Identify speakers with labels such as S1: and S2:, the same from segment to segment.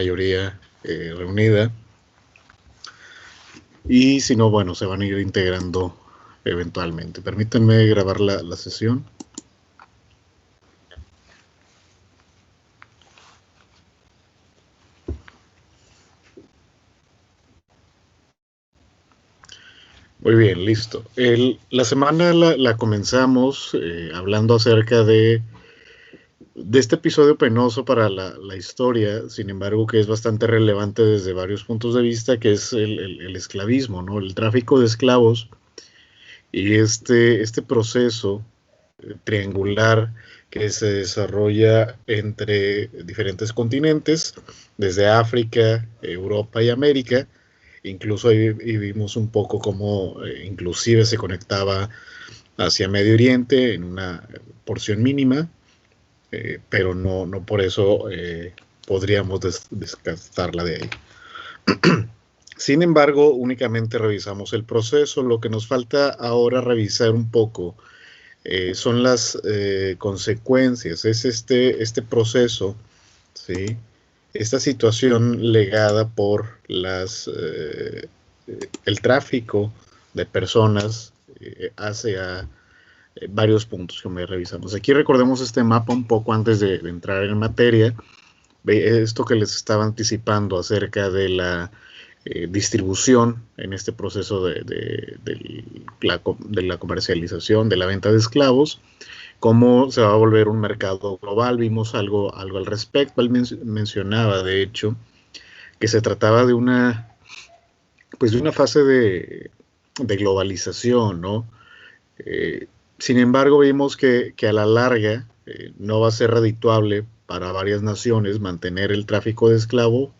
S1: mayoría reunida. Y si no, bueno, se van a ir integrando eventualmente. Permítanme grabar la sesión. Muy bien, listo. La semana la comenzamos hablando acerca de este episodio penoso para la historia, sin embargo, que es bastante relevante desde varios puntos de vista, que es el esclavismo, ¿no? El tráfico de esclavos y este proceso triangular que se desarrolla entre diferentes continentes, desde África, Europa y América. Incluso ahí vimos un poco cómo inclusive se conectaba hacia Medio Oriente en una porción mínima, pero no por eso podríamos descartarla de ahí. Sin embargo, únicamente revisamos el proceso. Lo que nos falta ahora revisar un poco son las consecuencias, es este proceso, ¿sí? Esta situación legada por el tráfico de personas hacia varios puntos que me revisamos. Aquí recordemos este mapa un poco antes de entrar en materia. Esto que les estaba anticipando acerca de la distribución en este proceso de la comercialización, de la venta de esclavos, cómo se va a volver un mercado global. Vimos algo al respecto. Él mencionaba, de hecho, que se trataba de una fase de globalización, ¿no? Sin embargo, vimos que a la larga no va a ser redituable para varias naciones mantener el tráfico de esclavos,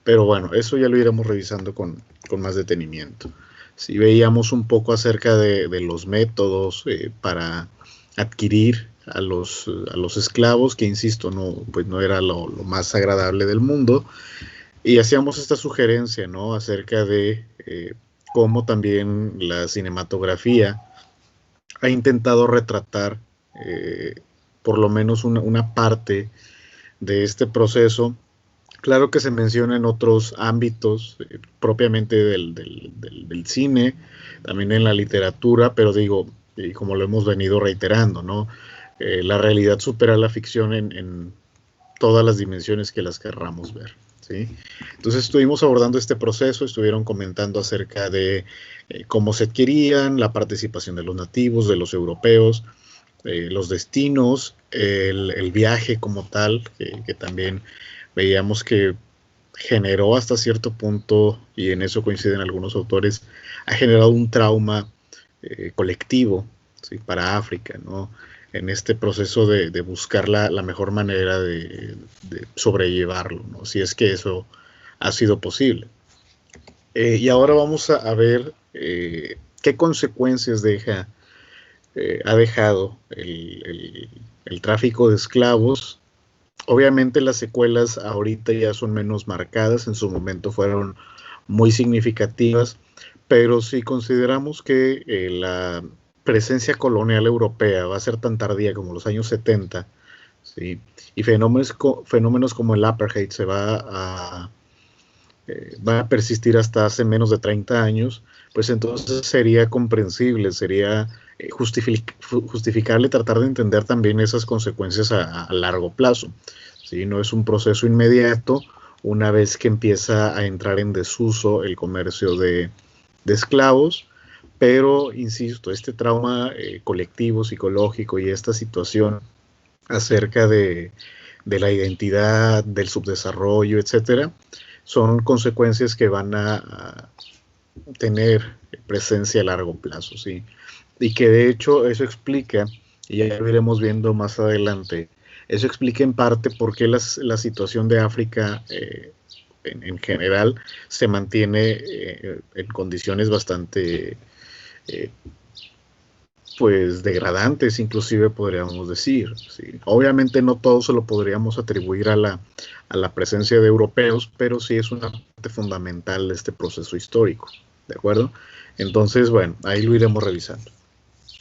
S1: pero bueno, eso ya lo iremos revisando con más detenimiento. Si veíamos un poco acerca de los métodos para adquirir a los esclavos, que insisto, no era lo más agradable del mundo, y hacíamos esta sugerencia, ¿no? Acerca de cómo también la cinematografía ha intentado retratar por lo menos una parte de este proceso. Claro que se menciona en otros ámbitos, propiamente del cine, también en la literatura, pero digo, y como lo hemos venido reiterando, ¿no? La realidad supera la ficción en todas las dimensiones que las querramos ver, ¿sí? Entonces estuvimos abordando este proceso, estuvieron comentando acerca de cómo se adquirían, la participación de los nativos, de los europeos, los destinos, el viaje como tal, que también veíamos que generó hasta cierto punto, y en eso coinciden algunos autores, ha generado un trauma colectivo, ¿sí? Para África, ¿no? En este proceso de buscar la mejor manera de sobrellevarlo, ¿no? Si es que eso ha sido posible. Y ahora vamos a ver qué consecuencias ha dejado el tráfico de esclavos. Obviamente las secuelas ahorita ya son menos marcadas, en su momento fueron muy significativas, pero si consideramos que la presencia colonial europea va a ser tan tardía como los años 70, ¿sí? Y fenómenos como el apartheid va a persistir hasta hace menos de 30 años, pues entonces sería comprensible, sería justificable tratar de entender también esas consecuencias a largo plazo. ¿Sí? No es un proceso inmediato una vez que empieza a entrar en desuso el comercio de esclavos, pero insisto, este trauma colectivo, psicológico y esta situación acerca de la identidad, del subdesarrollo, etcétera, son consecuencias que van a tener presencia a largo plazo, ¿sí? Y que de hecho eso explica, y ya lo iremos viendo más adelante, eso explica en parte por qué la situación de África en general se mantiene en condiciones bastante pues degradantes, inclusive podríamos decir, ¿sí? Obviamente no todo se lo podríamos atribuir a la presencia de europeos, pero sí es una parte fundamental de este proceso histórico, ¿de acuerdo? Entonces, bueno, ahí lo iremos revisando.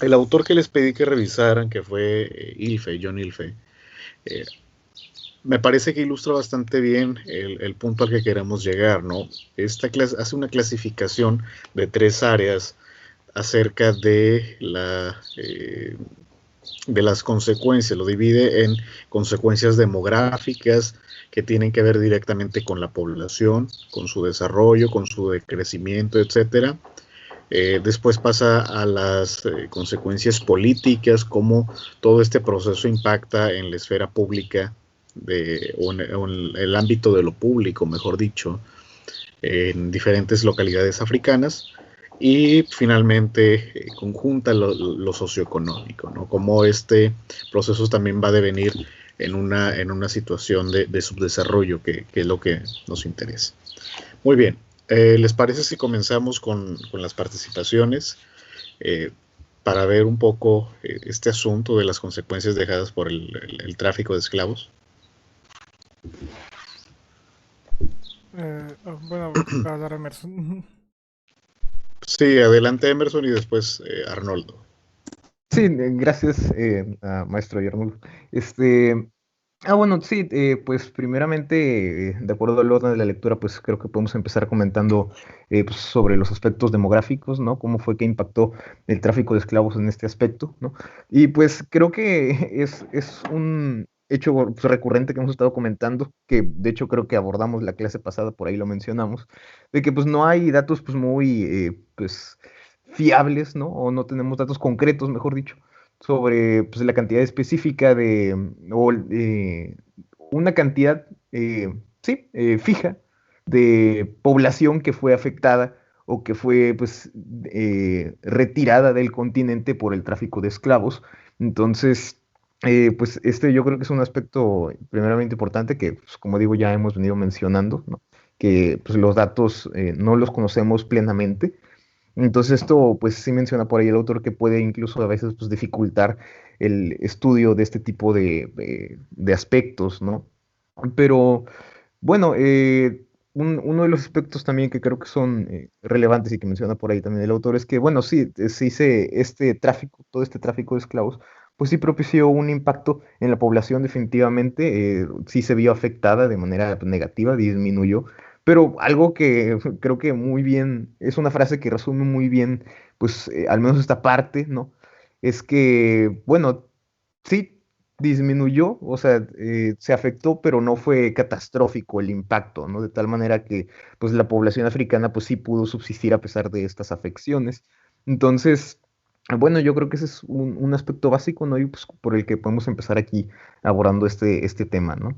S1: El autor que les pedí que revisaran, que fue John Ilfe, eh, Me parece que ilustra bastante bien el punto al que queremos llegar, ¿no? Esta clase hace una clasificación de tres áreas acerca de las consecuencias, lo divide en consecuencias demográficas que tienen que ver directamente con la población, con su desarrollo, con su crecimiento, etcétera. Después pasa a las consecuencias políticas, cómo todo este proceso impacta en la esfera pública o en el ámbito de lo público, mejor dicho, en diferentes localidades africanas. Y finalmente conjunta lo socioeconómico, ¿no? Cómo este proceso también va a devenir en una situación de subdesarrollo, que es lo que nos interesa. Muy bien, ¿les parece si comenzamos con las participaciones eh, para ver un poco este asunto de las consecuencias dejadas por el tráfico de esclavos?
S2: Bueno, para hablar Emerson.
S1: Sí, adelante Emerson y después Arnoldo.
S3: Sí, gracias, maestro Yermul. Este, bueno, sí, pues primeramente, de acuerdo al orden de la lectura, pues creo que podemos empezar comentando pues, sobre los aspectos demográficos, ¿no? Cómo fue que impactó el tráfico de esclavos en este aspecto, ¿no? Y pues creo que es un hecho pues, recurrente que hemos estado comentando, que de hecho creo que abordamos la clase pasada, por ahí lo mencionamos, de que pues no hay datos pues muy, pues fiables, ¿no? O no tenemos datos concretos, mejor dicho, sobre pues, la cantidad específica o una cantidad, sí, fija de población que fue afectada o que fue pues retirada del continente por el tráfico de esclavos. Entonces, pues este yo creo que es un aspecto primeramente importante que, pues, como digo, ya hemos venido mencionando, ¿no? Que pues, los datos no los conocemos plenamente. Entonces esto, pues sí menciona por ahí el autor que puede incluso a veces pues, dificultar el estudio de este tipo de aspectos, ¿no? Pero bueno, uno de los aspectos también que creo que son relevantes y que menciona por ahí también el autor es que, bueno, sí, este tráfico, todo este tráfico de esclavos, pues sí propició un impacto en la población definitivamente, sí se vio afectada de manera negativa, disminuyó, pero algo que creo que muy bien, es una frase que resume muy bien, pues al menos esta parte, ¿no? Es que, bueno, sí, disminuyó, o sea, se afectó, pero no fue catastrófico el impacto, ¿no? De tal manera que, pues, la población africana, pues, sí pudo subsistir a pesar de estas afecciones. Entonces, bueno, yo creo que ese es un aspecto básico, ¿no? Y pues por el que podemos empezar aquí abordando este tema, ¿no?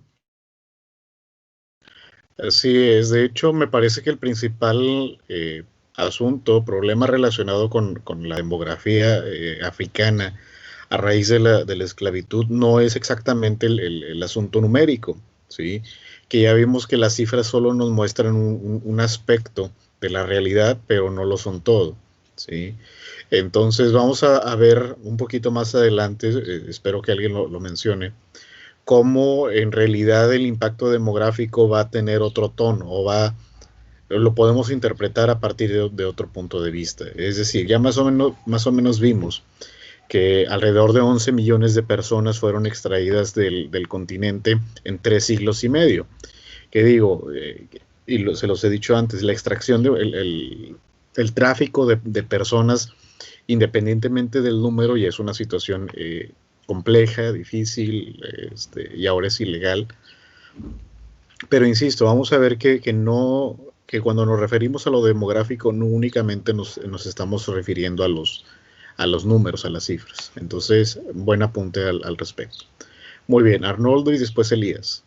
S1: Así es, de hecho me parece que el principal asunto, problema relacionado con la demografía africana a raíz de la esclavitud no es exactamente el asunto numérico, ¿sí? Que ya vimos que las cifras solo nos muestran un aspecto de la realidad, pero no lo son todo, ¿sí? Entonces vamos a ver un poquito más adelante, espero que alguien lo mencione, cómo en realidad el impacto demográfico va a tener otro tono lo podemos interpretar a partir de otro punto de vista. Es decir, ya más o menos vimos que alrededor de 11 millones de personas fueron extraídas del continente en 3 siglos y medio. Que digo, se los he dicho antes, la extracción, el tráfico de personas, independientemente del número, ya es una situación compleja, difícil, y ahora es ilegal. Pero insisto, vamos a ver que cuando nos referimos a lo demográfico, no únicamente nos estamos refiriendo a los números, a las cifras. Entonces, buen apunte al respecto. Muy bien, Arnoldo y después Elías.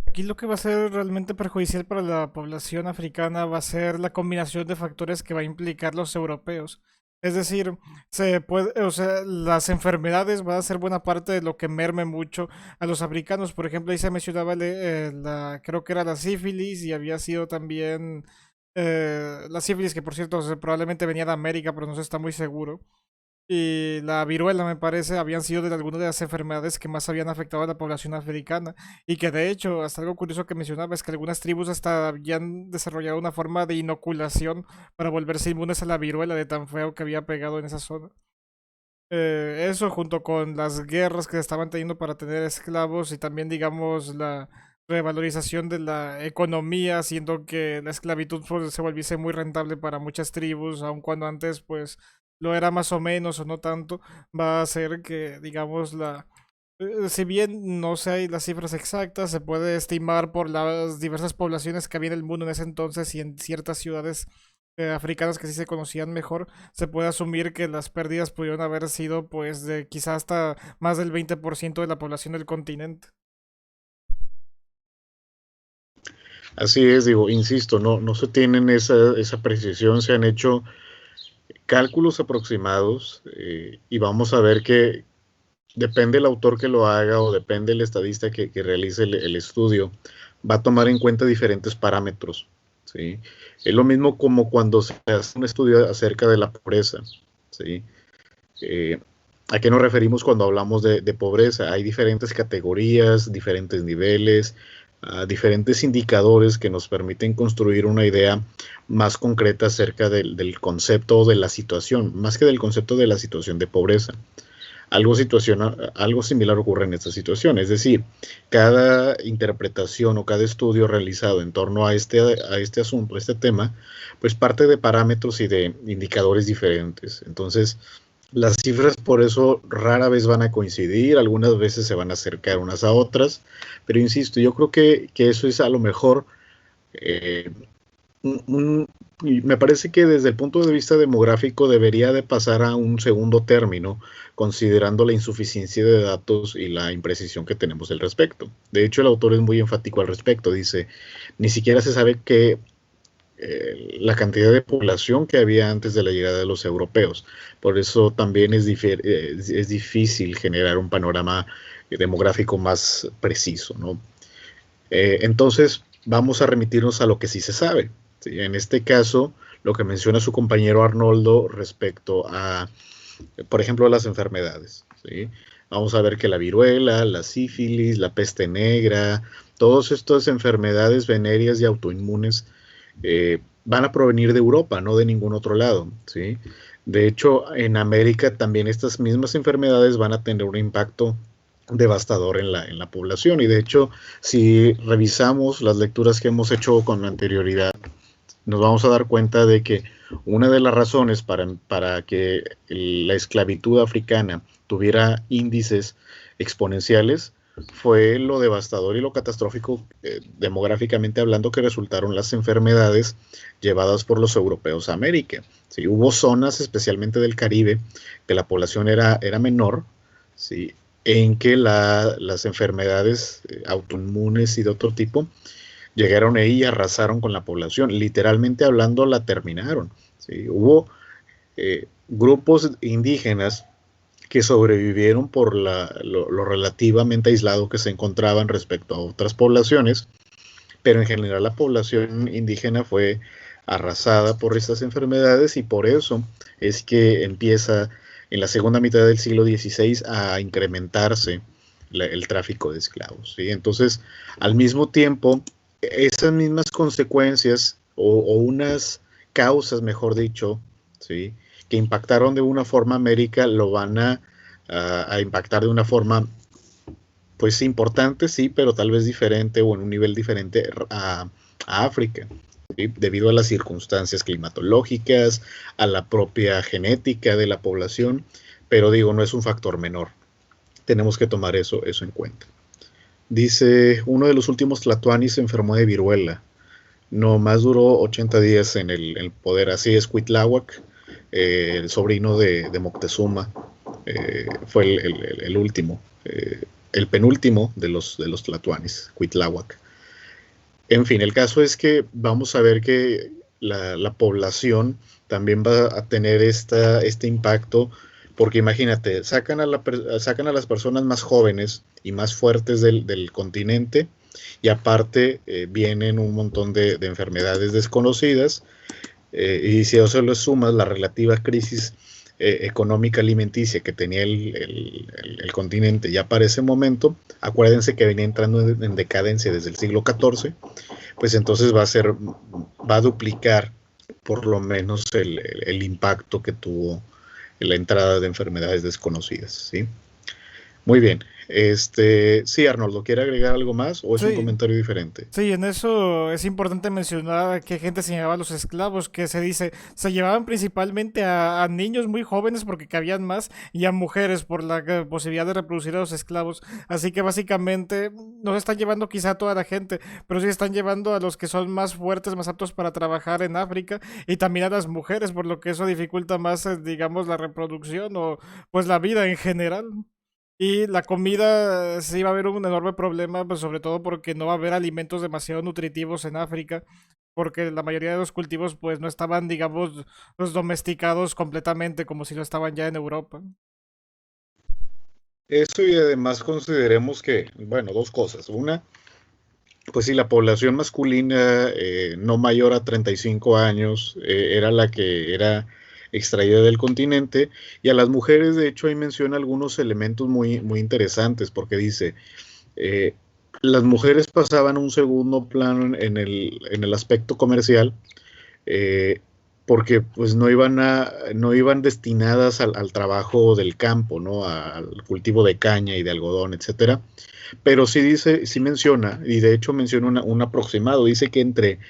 S2: Aquí lo que va a ser realmente perjudicial para la población africana va a ser la combinación de factores que va a implicar los europeos. Es decir, o sea, las enfermedades van a ser buena parte de lo que merme mucho a los africanos. Por ejemplo, ahí se mencionaba creo que era la sífilis y había sido también la sífilis que por cierto probablemente venía de América, pero no se está muy seguro. Y la viruela, me parece, habían sido de algunas de las enfermedades que más habían afectado a la población africana. Y que de hecho, hasta algo curioso que mencionaba es que algunas tribus hasta habían desarrollado una forma de inoculación para volverse inmunes a la viruela de tan feo que había pegado en esa zona. Eso junto con las guerras que se estaban teniendo para tener esclavos y también, digamos, la revalorización de la economía, haciendo que la esclavitud pues, se volviese muy rentable para muchas tribus, aun cuando antes pues lo era más o menos o no tanto, va a hacer que, digamos, si bien no sé hay las cifras exactas, se puede estimar por las diversas poblaciones que había en el mundo en ese entonces y en ciertas ciudades africanas que sí se conocían mejor, se puede asumir que las pérdidas pudieron haber sido pues de quizás hasta más del 20% de la población del continente.
S1: Así es, digo, insisto, no se tienen esa precisión, se han hecho cálculos aproximados y vamos a ver que depende el autor que lo haga o depende el estadista que realice el estudio, va a tomar en cuenta diferentes parámetros, ¿sí? Es lo mismo como cuando se hace un estudio acerca de la pobreza, ¿sí? Eh, ¿A qué nos referimos cuando hablamos de pobreza? Hay diferentes categorías, diferentes niveles, diferentes indicadores que nos permiten construir una idea más concreta acerca del concepto o de la situación, más que del concepto de la situación de pobreza. Algo similar ocurre en esta situación, es decir, cada interpretación o cada estudio realizado en torno a este asunto, a este tema, pues parte de parámetros y de indicadores diferentes. Entonces, las cifras por eso rara vez van a coincidir, algunas veces se van a acercar unas a otras, pero insisto, yo creo que eso es a lo mejor eh, y me parece que desde el punto de vista demográfico debería de pasar a un segundo término, considerando la insuficiencia de datos y la imprecisión que tenemos al respecto. De hecho, el autor es muy enfático al respecto. Dice, ni siquiera se sabe que la cantidad de población que había antes de la llegada de los europeos. Por eso también es difícil generar un panorama demográfico más preciso, ¿no? Entonces, vamos a remitirnos a lo que sí se sabe. ¿Sí? En este caso, lo que menciona su compañero Arnoldo respecto a, por ejemplo, las enfermedades. ¿Sí? Vamos a ver que la viruela, la sífilis, la peste negra, todas estas enfermedades venéreas y autoinmunes van a provenir de Europa, no de ningún otro lado. ¿Sí? De hecho, en América también estas mismas enfermedades van a tener un impacto devastador en la población. Y de hecho, si revisamos las lecturas que hemos hecho con anterioridad, nos vamos a dar cuenta de que una de las razones para que la esclavitud africana tuviera índices exponenciales fue lo devastador y lo catastrófico, demográficamente hablando, que resultaron las enfermedades llevadas por los europeos a América. ¿Sí? Hubo zonas, especialmente del Caribe, que la población era menor, ¿sí? En que las enfermedades autoinmunes y de otro tipo llegaron ahí y arrasaron con la población. Literalmente hablando, la terminaron. ¿Sí? Hubo grupos indígenas que sobrevivieron por lo relativamente aislado que se encontraban respecto a otras poblaciones, pero en general la población indígena fue arrasada por estas enfermedades y por eso es que empieza en la segunda mitad del siglo XVI a incrementarse el tráfico de esclavos. ¿Sí? Entonces, al mismo tiempo, esas mismas consecuencias o unas causas, mejor dicho, ¿sí? que impactaron de una forma a América, lo van a impactar de una forma, pues importante, sí, pero tal vez diferente o en un nivel diferente a África. ¿Sí? Debido a las circunstancias climatológicas, a la propia genética de la población, pero digo, no es un factor menor. Tenemos que tomar eso en cuenta. Dice, uno de los últimos tlatoanis se enfermó de viruela. No más duró 80 días en el poder. Así es, Cuitláhuac, el sobrino de Moctezuma, fue el último, el penúltimo de los tlatoanis, Cuitláhuac. En fin, el caso es que vamos a ver que la población también va a tener este impacto, porque imagínate, sacan a las personas más jóvenes y más fuertes del continente, y aparte vienen un montón de enfermedades desconocidas, y si a eso le sumas la relativa crisis económica alimenticia que tenía el continente ya para ese momento, acuérdense que venía entrando en decadencia desde el siglo XIV, pues entonces va a duplicar por lo menos el impacto que tuvo la entrada de enfermedades desconocidas, ¿sí? Muy bien. Sí, Arnoldo, ¿quiere agregar algo más o es un
S2: Sí,
S1: comentario diferente?
S2: sí, en eso es importante mencionar que gente se llevaba a los esclavos, que se dice, se llevaban principalmente a niños muy jóvenes porque cabían más y a mujeres por la posibilidad de reproducir a los esclavos. Así que básicamente no se están llevando quizá a toda la gente, pero sí están llevando a los que son más fuertes, más aptos para trabajar en África y también a las mujeres, por lo que eso dificulta más, digamos, la reproducción o pues la vida en general. Y la comida sí va a haber un enorme problema, pues sobre todo porque no va a haber alimentos demasiado nutritivos en África, porque la mayoría de los cultivos pues no estaban, digamos, los domesticados completamente como si lo estaban ya en Europa.
S1: Eso y además consideremos que, bueno, dos cosas. Una, pues si la población masculina no mayor a 35 años era la que era extraída del continente, y a las mujeres, de hecho, ahí menciona algunos elementos muy, muy interesantes, porque dice, eh, las mujeres pasaban a un segundo plano en el aspecto comercial, eh, porque pues no iban destinadas al trabajo del campo, ¿no? Al cultivo de caña y de algodón, etcétera. Pero sí dice, sí menciona, y de hecho menciona un aproximado, dice que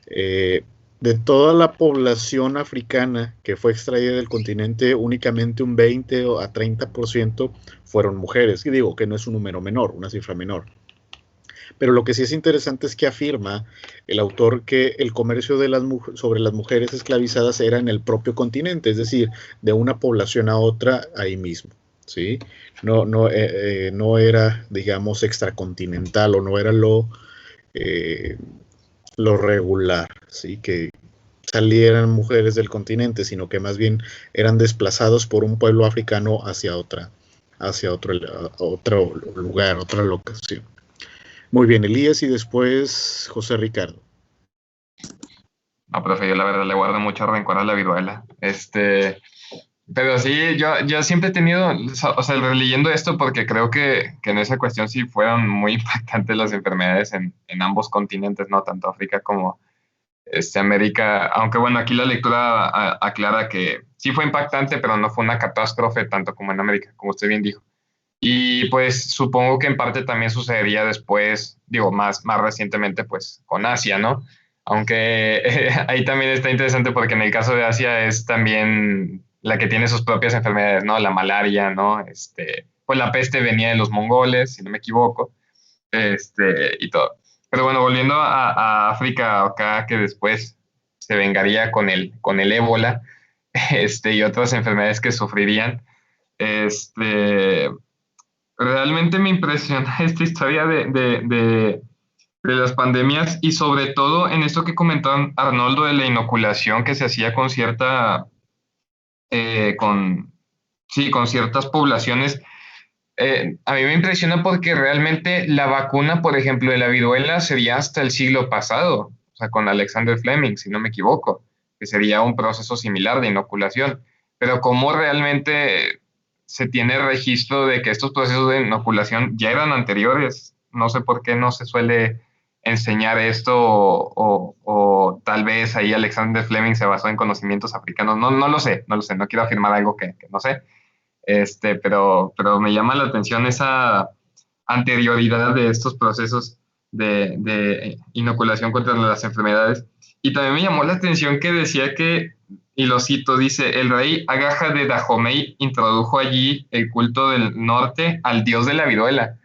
S1: eh, de toda la población africana que fue extraída del continente, únicamente un 20 a 30% fueron mujeres. Y digo que no es un número menor, una cifra menor. Pero lo que sí es interesante es que afirma el autor que el comercio sobre las mujeres esclavizadas era en el propio continente, es decir, de una población a otra ahí mismo, ¿sí? No era, digamos, extracontinental, o no era eh, lo regular, ¿sí? Que salieran mujeres del continente, sino que más bien eran desplazados por un pueblo africano hacia otro lugar, otra locación. Muy bien, Elías, y después José Ricardo.
S4: No, profe, yo la verdad le guardo mucho rencor a la viruela. Pero sí, yo siempre he tenido, o sea, releyendo esto porque creo que en esa cuestión sí fueron muy impactantes las enfermedades en ambos continentes, ¿no? Tanto África como América, aunque bueno, aquí la lectura aclara que sí fue impactante, pero no fue una catástrofe tanto como en América, como usted bien dijo. Y pues supongo que en parte también sucedería después, digo, más recientemente, pues con Asia, ¿no? Aunque ahí también está interesante porque en el caso de Asia es también la que tiene sus propias enfermedades, ¿no? La malaria, ¿no? Pues la peste venía de los mongoles, si no me equivoco, y todo. Pero bueno, volviendo a África, acá que después se vengaría con el ébola, y otras enfermedades que sufrirían, realmente me impresiona esta historia de las pandemias y sobre todo en esto que comentó Arnoldo de la inoculación que se hacía con eh, con, sí, con ciertas poblaciones. A mí me impresiona porque realmente la vacuna, por ejemplo, de la viruela sería hasta el siglo pasado, o sea, con Alexander Fleming, si no me equivoco, que sería un proceso similar de inoculación. Pero cómo realmente se tiene registro de que estos procesos de inoculación ya eran anteriores, no sé por qué no se suele enseñar esto o tal vez ahí Alexander Fleming se basó en conocimientos africanos, no lo sé, no quiero afirmar algo que no sé. Pero me llama la atención esa anterioridad de estos procesos de inoculación contra las enfermedades. Y también me llamó la atención que decía que, y lo cito, dice, el rey Agaja de Dahomey introdujo allí el culto del norte al dios de la viruela.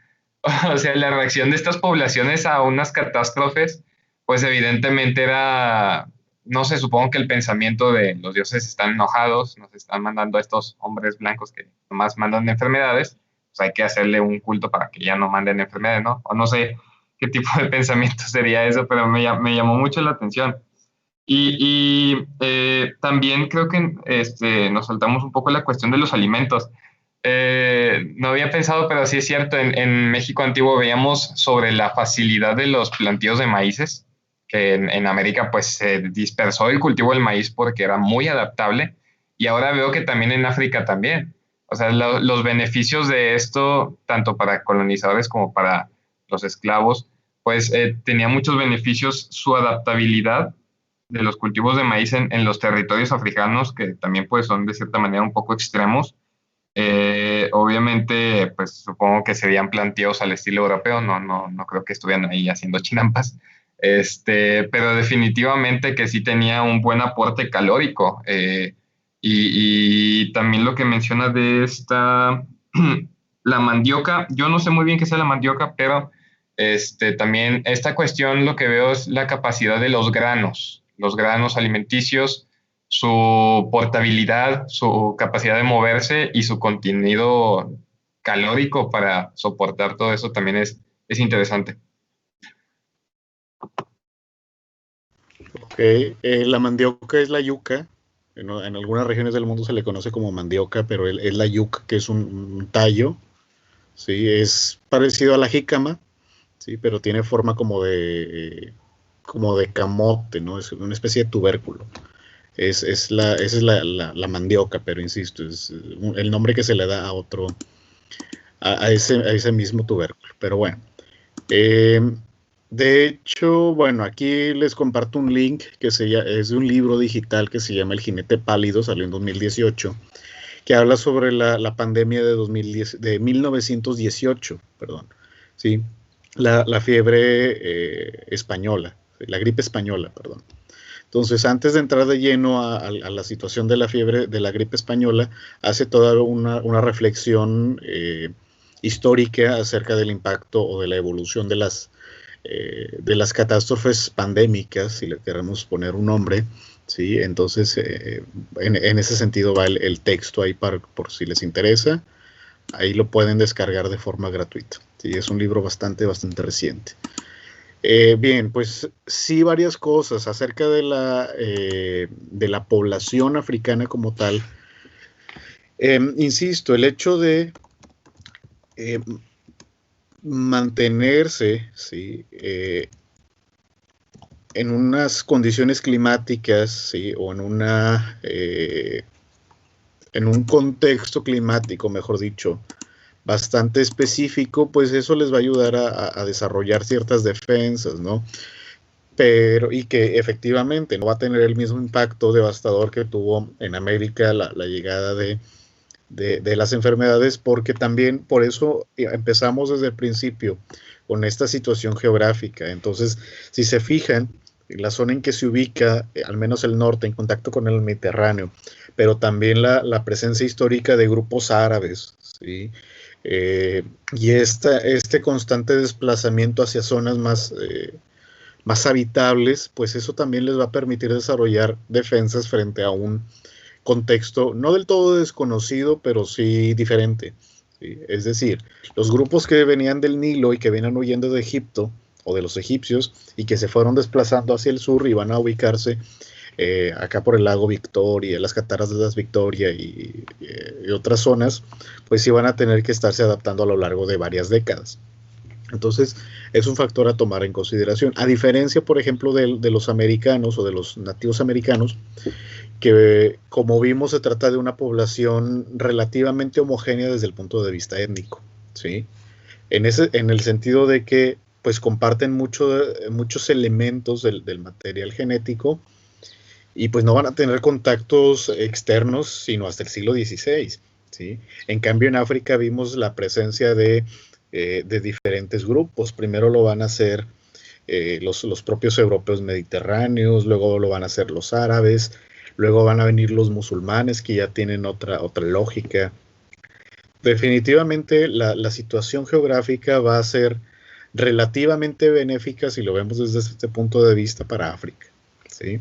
S4: O sea, la reacción de estas poblaciones a unas catástrofes, pues evidentemente era, no sé, supongo que el pensamiento de los dioses están enojados, nos están mandando a estos hombres blancos que nomás mandan enfermedades, pues hay que hacerle un culto para que ya no manden enfermedades, ¿no? O no sé qué tipo de pensamiento sería eso, pero me llamó mucho la atención. También creo que nos saltamos un poco la cuestión de los alimentos. No había pensado, pero sí es cierto, en México antiguo veíamos sobre la facilidad de los plantíos de maíces, que en América pues se dispersó el cultivo del maíz porque era muy adaptable, y ahora veo que también en África también. O sea, los beneficios de esto, tanto para colonizadores como para los esclavos, pues tenía muchos beneficios su adaptabilidad de los cultivos de maíz en los territorios africanos, que también pues son de cierta manera un poco extremos. Obviamente, pues supongo que serían planteados al estilo europeo, no creo que estuvieran ahí haciendo chinampas, pero definitivamente que sí tenía un buen aporte calórico. Y también lo que menciona de esta, la mandioca, yo no sé muy bien qué sea la mandioca, pero también esta cuestión lo que veo es la capacidad de los granos alimenticios, su portabilidad, su capacidad de moverse y su contenido calórico para soportar todo eso también es interesante.
S1: Ok, la mandioca es la yuca. En algunas regiones del mundo se le conoce como mandioca, pero es la yuca, que es un tallo. Sí, es parecido a la jícama, sí, pero tiene forma como de camote, ¿no? Es una especie de tubérculo. Esa es la mandioca, pero insisto, es el nombre que se le da a otro, a ese mismo tubérculo. Pero bueno, eh, de hecho, bueno, aquí les comparto un link es de un libro digital que se llama El Jinete Pálido, salió en 2018, que habla sobre la pandemia de 2010, de 1918, perdón, ¿sí? La fiebre española, la gripe española, perdón. Entonces, antes de entrar de lleno a la situación de la fiebre, de la gripe española, hace toda una reflexión histórica acerca del impacto o de la evolución de las catástrofes pandémicas, si le queremos poner un nombre, ¿sí? Entonces, en ese sentido va el texto ahí por si les interesa. Ahí lo pueden descargar de forma gratuita. ¿Sí? Es un libro bastante reciente. Bien, pues sí, varias cosas acerca de la población africana como tal. Insisto, el hecho de mantenerse, ¿sí? En unas condiciones climáticas, ¿sí? O en un contexto climático, mejor dicho, bastante específico, pues eso les va a ayudar a desarrollar ciertas defensas, ¿no? Y que efectivamente no va a tener el mismo impacto devastador que tuvo en América la llegada de las enfermedades, porque también por eso empezamos desde el principio con esta situación geográfica. Entonces, si se fijan, la zona en que se ubica, al menos el norte, en contacto con el Mediterráneo, pero también la presencia histórica de grupos árabes, ¿sí? Y este constante desplazamiento hacia zonas más habitables, pues eso también les va a permitir desarrollar defensas frente a un contexto no del todo desconocido, pero sí diferente. ¿Sí? Es decir, los grupos que venían del Nilo y que venían huyendo de Egipto o de los egipcios y que se fueron desplazando hacia el sur y van a ubicarse acá por el lago Victoria, las cataratas Victoria y otras zonas, pues sí van a tener que estarse adaptando a lo largo de varias décadas. Entonces, es un factor a tomar en consideración. A diferencia, por ejemplo, de los americanos o de los nativos americanos, que como vimos se trata de una población relativamente homogénea desde el punto de vista étnico, ¿sí? En el sentido de que pues comparten muchos elementos del material genético y pues no van a tener contactos externos sino hasta el siglo XVI, ¿sí? En cambio en África vimos la presencia de diferentes grupos. Primero lo van a hacer los propios europeos mediterráneos, luego lo van a hacer los árabes, luego van a venir los musulmanes que ya tienen otra lógica. Definitivamente la situación geográfica va a ser relativamente benéfica si lo vemos desde este punto de vista para África, ¿sí?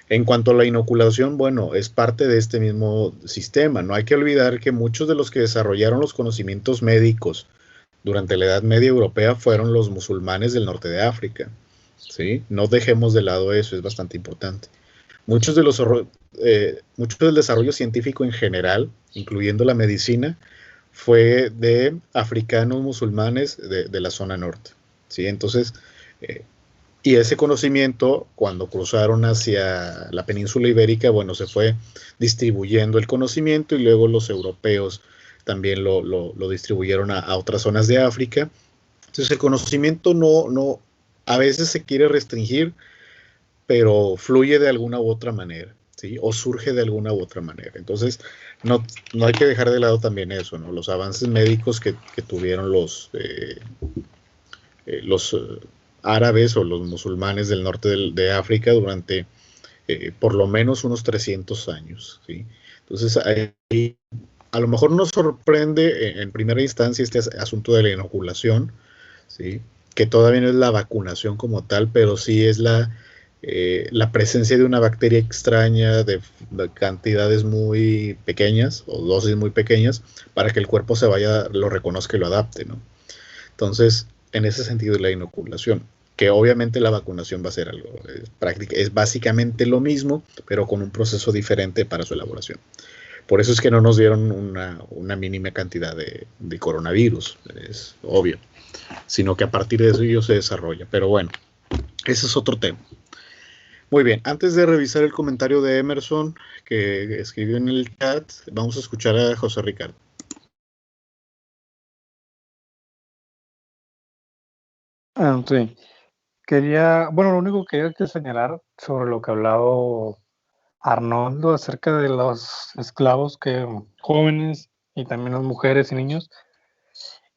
S1: En cuanto a la inoculación, bueno, es parte de este mismo sistema. No hay que olvidar que muchos de los que desarrollaron los conocimientos médicos durante la Edad Media Europea fueron los musulmanes del norte de África, ¿sí? No dejemos de lado eso, es bastante importante. Muchos del desarrollo científico en general, incluyendo la medicina, fue de africanos musulmanes de la zona norte, ¿sí? Entonces, y ese conocimiento, cuando cruzaron hacia la península ibérica, bueno, se fue distribuyendo el conocimiento y luego los europeos también lo distribuyeron a otras zonas de África. Entonces el conocimiento a veces se quiere restringir, pero fluye de alguna u otra manera, ¿sí? O surge de alguna u otra manera. Entonces, no hay que dejar de lado también eso, ¿no? Los avances médicos que tuvieron los árabes o los musulmanes del norte de África durante por lo menos unos 300 años, ¿sí? Entonces, ahí, a lo mejor nos sorprende en primera instancia este asunto de la inoculación, ¿sí? Que todavía no es la vacunación como tal, pero sí es la presencia de una bacteria extraña de cantidades muy pequeñas o dosis muy pequeñas para que el cuerpo lo reconozca y lo adapte, ¿no? Entonces, en ese sentido es la inoculación, que obviamente la vacunación va a ser algo práctico, es básicamente lo mismo, pero con un proceso diferente para su elaboración. Por eso es que no nos dieron una mínima cantidad de coronavirus, es obvio, sino que a partir de eso ello se desarrolla. Pero bueno, ese es otro tema. Muy bien, antes de revisar el comentario de Emerson que escribió en el chat, vamos a escuchar a José Ricardo.
S5: Sí, bueno, lo único que quería señalar sobre lo que ha hablado Arnoldo acerca de los esclavos jóvenes y también las mujeres y niños,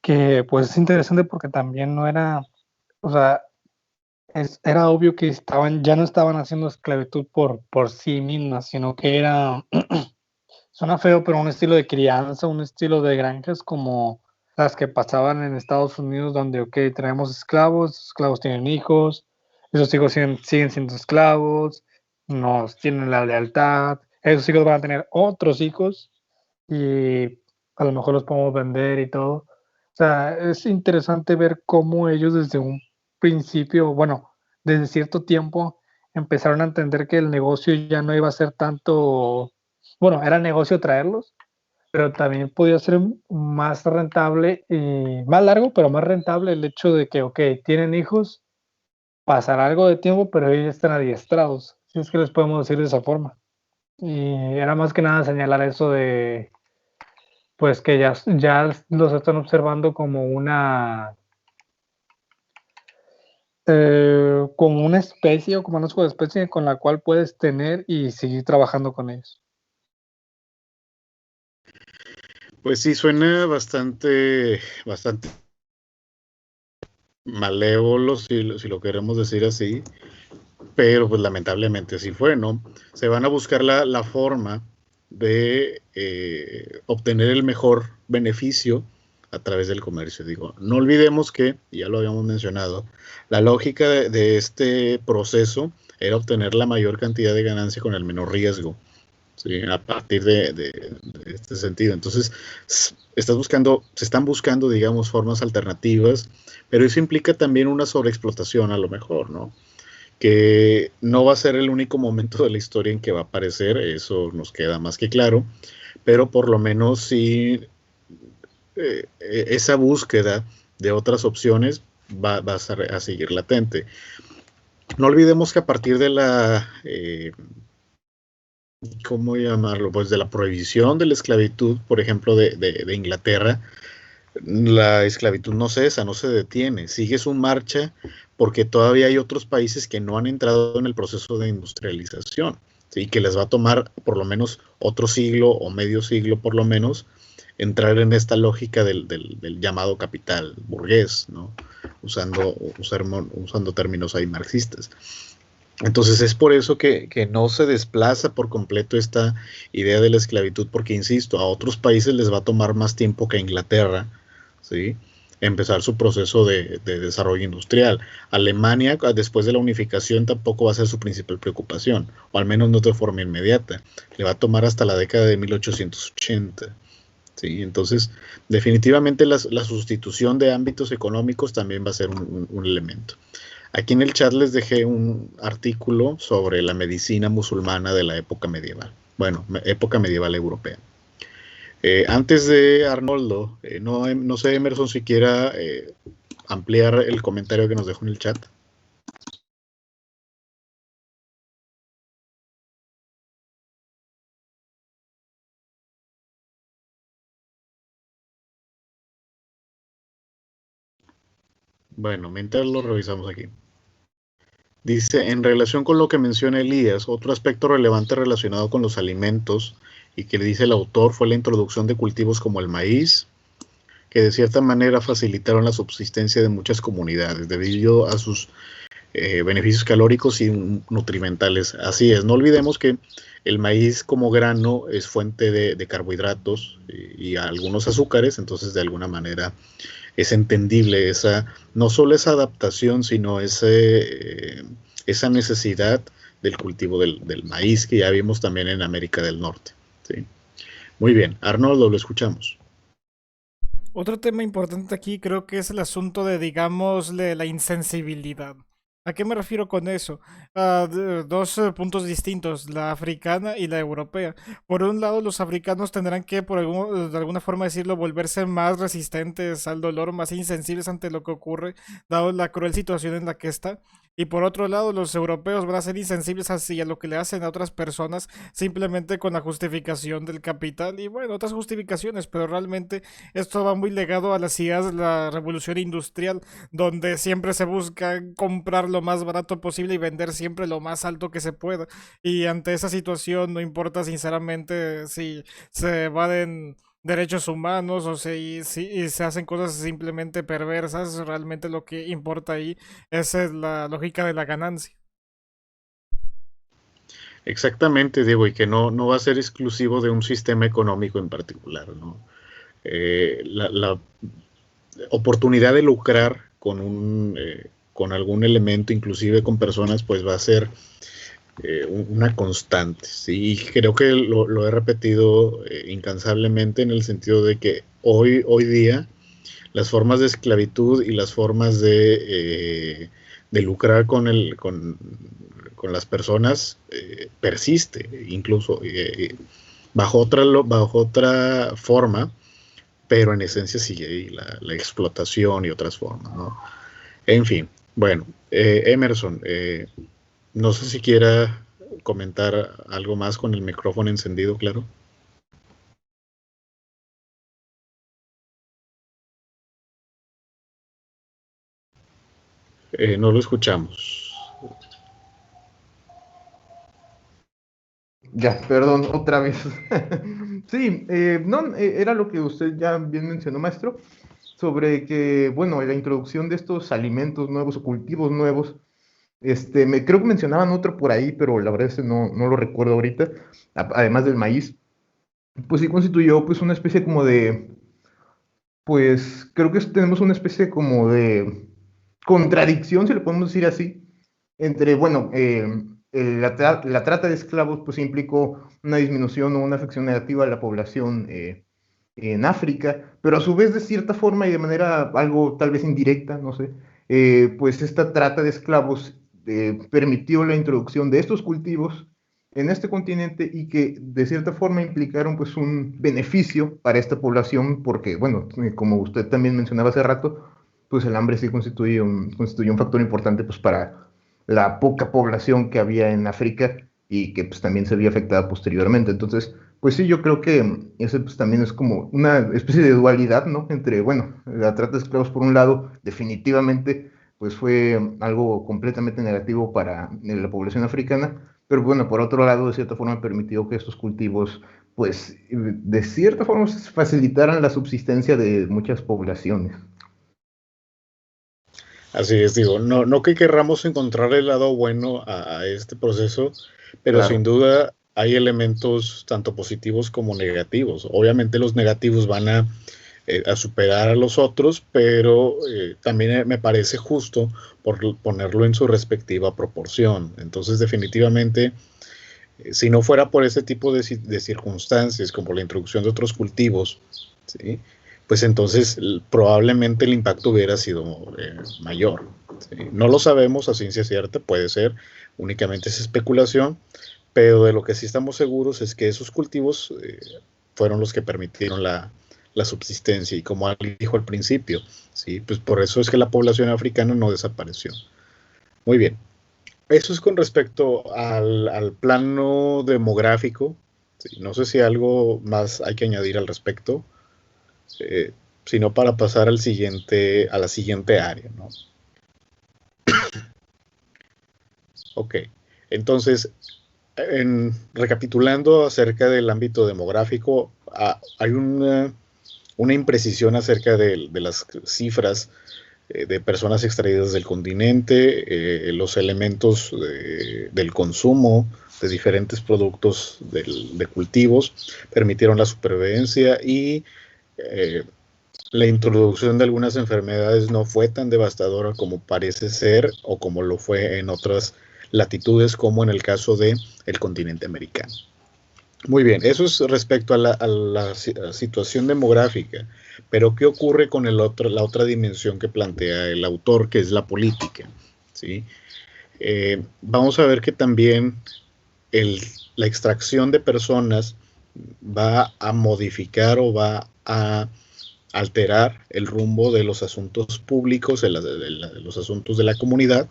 S5: que pues es interesante porque también no era, o sea, era obvio que ya no estaban haciendo esclavitud por sí mismas, sino que era, suena feo, pero un estilo de crianza, un estilo de granjas como las que pasaban en Estados Unidos, donde, ok, tenemos esclavos, esclavos tienen hijos, esos hijos siguen siendo esclavos, nos tienen la lealtad, esos hijos van a tener otros hijos y a lo mejor los podemos vender y todo. O sea, es interesante ver cómo ellos desde un principio, bueno, desde cierto tiempo, empezaron a entender que el negocio ya no iba a ser tanto, bueno, era negocio traerlos, pero también podía ser más rentable y más largo, pero más rentable el hecho de que, ok, tienen hijos, pasará algo de tiempo, pero ellos están adiestrados, si es que les podemos decir de esa forma. Y era más que nada señalar eso de, pues que ya los están observando como una especie o como una subespecie con la cual puedes tener y seguir trabajando con ellos.
S1: Pues sí, suena bastante malévolo, si lo queremos decir así, pero pues lamentablemente así fue, ¿no? Se van a buscar la forma de obtener el mejor beneficio a través del comercio. Digo, no olvidemos que, ya lo habíamos mencionado, la lógica de este proceso era obtener la mayor cantidad de ganancia con el menor riesgo. ¿Sí? A partir de este sentido. Entonces, se están buscando, digamos, formas alternativas, pero eso implica también una sobreexplotación a lo mejor, ¿no? Que no va a ser el único momento de la historia en que va a aparecer, eso nos queda más que claro, pero por lo menos sí esa búsqueda de otras opciones va a seguir latente. No olvidemos que a partir de ¿cómo llamarlo? Pues de la prohibición de la esclavitud, por ejemplo, de Inglaterra, la esclavitud no cesa, no se detiene, sigue su marcha porque todavía hay otros países que no han entrado en el proceso de industrialización, ¿sí? Que les va a tomar por lo menos otro siglo o medio siglo por lo menos entrar en esta lógica del llamado capital burgués, ¿no? Usando términos ahí marxistas. Entonces es por eso que no se desplaza por completo esta idea de la esclavitud, porque insisto, a otros países les va a tomar más tiempo que a Inglaterra, ¿sí? Empezar su proceso de desarrollo industrial. Alemania, después de la unificación, tampoco va a ser su principal preocupación, o al menos no de forma inmediata. Le va a tomar hasta la década de 1880. ¿Sí? Entonces, definitivamente la sustitución de ámbitos económicos también va a ser un elemento. Aquí en el chat les dejé un artículo sobre la medicina musulmana de la época medieval. Bueno, época medieval europea. Antes de Arnoldo, no sé, Emerson, si quiera ampliar el comentario que nos dejó en el chat. Bueno, mientras lo revisamos aquí. Dice, en relación con lo que menciona Elías, otro aspecto relevante relacionado con los alimentos y que le dice el autor fue la introducción de cultivos como el maíz, que de cierta manera facilitaron la subsistencia de muchas comunidades debido a sus beneficios calóricos y nutrimentales. Así es, no olvidemos que el maíz como grano es fuente de carbohidratos y algunos azúcares, entonces de alguna manera es entendible no solo esa adaptación, sino esa necesidad del cultivo del maíz que ya vimos también en América del Norte. ¿Sí? Muy bien, Arnoldo, lo escuchamos.
S2: Otro tema importante aquí creo que es el asunto de, digámosle, la insensibilidad. ¿A qué me refiero con eso? Dos puntos distintos, la africana y la europea. Por un lado, los africanos tendrán que, de alguna forma decirlo, volverse más resistentes al dolor, más insensibles ante lo que ocurre, dado la cruel situación en la que está. Y por otro lado, los europeos van a ser insensibles hacia lo que le hacen a otras personas simplemente con la justificación del capital y bueno, otras justificaciones, pero realmente esto va muy legado a las ideas de la revolución industrial, donde siempre se busca comprar lo más barato posible y vender siempre lo más alto que se pueda. Y ante esa situación no importa sinceramente si se evaden derechos humanos o si se hacen cosas simplemente perversas, realmente lo que importa ahí esa es la lógica de la ganancia.
S1: Exactamente, Diego, y que no va a ser exclusivo de un sistema económico en particular, ¿no? La oportunidad de lucrar con algún elemento, inclusive con personas, pues va a ser una constante. ¿Sí? Y creo que lo he repetido incansablemente en el sentido de que hoy día las formas de esclavitud y las formas de lucrar con las personas persiste, incluso bajo otra forma, pero en esencia sigue ahí la explotación y otras formas, ¿no? En fin, bueno, Emerson, no sé si quiera comentar algo más con el micrófono encendido, claro. No lo escuchamos.
S3: Ya, perdón, otra vez. Sí, no, era lo que usted ya bien mencionó, maestro, sobre que, bueno, la introducción de estos alimentos nuevos o cultivos nuevos, creo que mencionaban otro por ahí, pero la verdad es que no lo recuerdo ahorita, además del maíz, pues sí constituyó pues una especie como de, pues creo que tenemos una especie como de contradicción, si le podemos decir así, entre, bueno, la trata de esclavos pues implicó una disminución o una afección negativa a la población en África, pero a su vez de cierta forma y de manera algo tal vez indirecta, no sé, pues esta trata de esclavos permitió la introducción de estos cultivos en este continente y que de cierta forma implicaron pues un beneficio para esta población porque, bueno, como usted también mencionaba hace rato, pues el hambre sí constituye un factor importante pues para la poca población que había en África y que pues también se había afectada posteriormente. Entonces, pues sí, yo creo que ese pues también es como una especie de dualidad, ¿no? Entre, bueno, la trata de esclavos por un lado, definitivamente pues fue algo completamente negativo para la población africana, pero bueno, por otro lado, de cierta forma permitió que estos cultivos pues de cierta forma facilitaran la subsistencia de muchas poblaciones.
S1: Así es, digo, no que querramos encontrar el lado bueno a este proceso, pero sin
S3: Claro.
S1: duda hay elementos tanto positivos como negativos. Obviamente los negativos van a superar a los otros, pero también me parece justo ponerlo en su respectiva proporción. Entonces, definitivamente, si no fuera por ese tipo de circunstancias, como la introducción de otros cultivos, ¿sí? Pues entonces probablemente el impacto hubiera sido mayor. ¿Sí? No lo sabemos a ciencia cierta, puede ser, únicamente es especulación, pero de lo que sí estamos seguros es que esos cultivos fueron los que permitieron la subsistencia y como alguien dijo al principio, ¿sí? Pues por eso es que la población africana no desapareció. Muy bien, eso es con respecto al plano demográfico. ¿Sí? No sé si algo más hay que añadir al respecto, eh, sino para pasar a la siguiente área, ¿no? Ok, entonces, recapitulando acerca del ámbito demográfico, hay una imprecisión acerca de las cifras de personas extraídas del continente, los elementos del consumo de diferentes productos de cultivos permitieron la supervivencia y eh, la introducción de algunas enfermedades no fue tan devastadora como parece ser o como lo fue en otras latitudes como en el caso del continente americano. Muy bien, eso es respecto a la situación demográfica, pero ¿qué ocurre con la otra dimensión que plantea el autor, que es la política? ¿Sí? Vamos a ver que también la extracción de personas va a modificar o va a alterar el rumbo de los asuntos públicos, de los asuntos de la comunidad.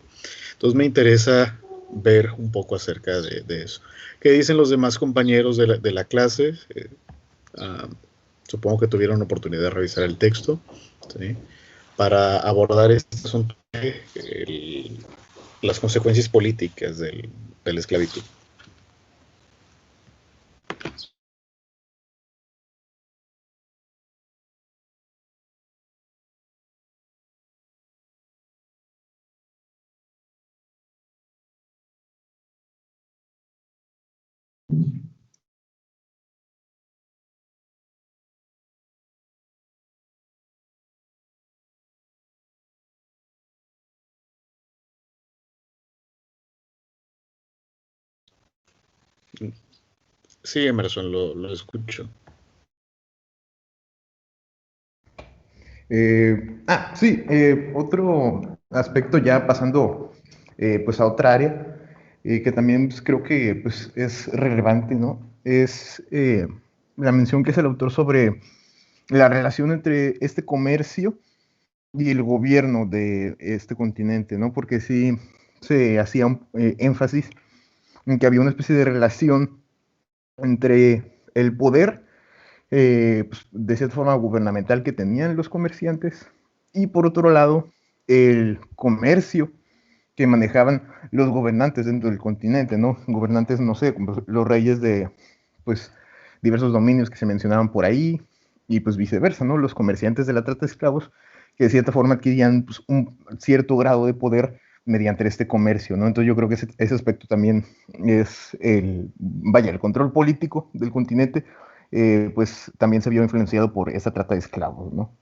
S1: Entonces me interesa ver un poco acerca de eso. ¿Qué dicen los demás compañeros de la clase? Supongo que tuvieron oportunidad de revisar el texto, ¿sí? Para abordar este asunto de las consecuencias políticas de la esclavitud. Sí, Emerson, lo escucho.
S3: Sí, otro aspecto ya pasando pues a otra área, que también pues, creo que pues, es relevante, ¿no? Es la mención que hace el autor sobre la relación entre este comercio y el gobierno de este continente, ¿no? Porque sí se hacía un énfasis en que había una especie de relación entre el poder, pues, de cierta forma gubernamental que tenían los comerciantes y por otro lado el comercio que manejaban los gobernantes dentro del continente, ¿no? Gobernantes, no sé, como los reyes de, pues, diversos dominios que se mencionaban por ahí y pues viceversa, ¿no? Los comerciantes de la trata de esclavos que de cierta forma adquirían pues, un cierto grado de poder mediante este comercio, ¿no? Entonces yo creo que ese aspecto también es el control político del continente, pues también se vio influenciado por esa trata de esclavos, ¿no?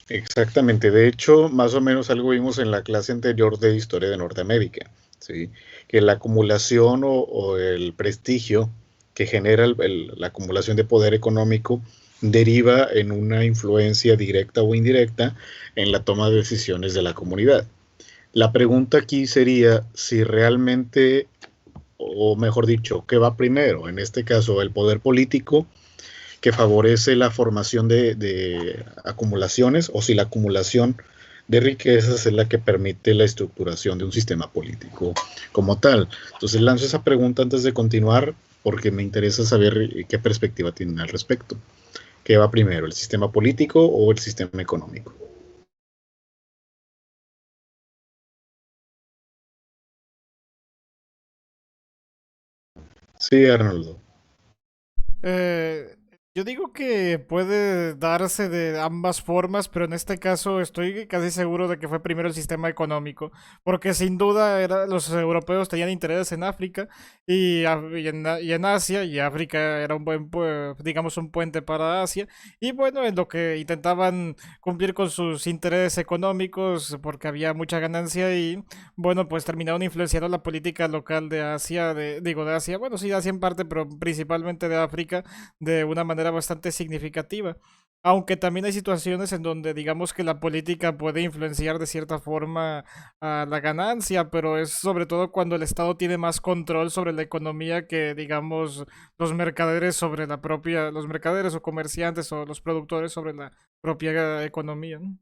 S1: Exactamente, de hecho, más o menos algo vimos en la clase anterior de Historia de Norteamérica, ¿sí? Que la acumulación o el prestigio que genera la acumulación de poder económico deriva en una influencia directa o indirecta en la toma de decisiones de la comunidad. La pregunta aquí sería si realmente, o mejor dicho, ¿qué va primero? En este caso, el poder político que favorece la formación de acumulaciones o si la acumulación de riquezas es la que permite la estructuración de un sistema político como tal. Entonces lanzo esa pregunta antes de continuar porque me interesa saber qué perspectiva tienen al respecto. ¿Qué va primero, el sistema político o el sistema económico? Sí, Arnoldo.
S2: Eh, yo digo que puede darse de ambas formas, pero en este caso estoy casi seguro de que fue primero el sistema económico, porque sin duda los europeos tenían intereses en África y en Asia, y África era un digamos, un puente para Asia, y bueno, en lo que intentaban cumplir con sus intereses económicos, porque había mucha ganancia y bueno, pues terminaron influenciando la política local de Asia, digo de Asia, bueno, sí, de Asia en parte, pero principalmente de África de una manera bastante significativa. Aunque también hay situaciones en donde digamos que la política puede influenciar de cierta forma a la ganancia, pero es sobre todo cuando el Estado tiene más control sobre la economía que digamos los mercaderes sobre la propia, los mercaderes o comerciantes o los productores sobre la propia economía, ¿no?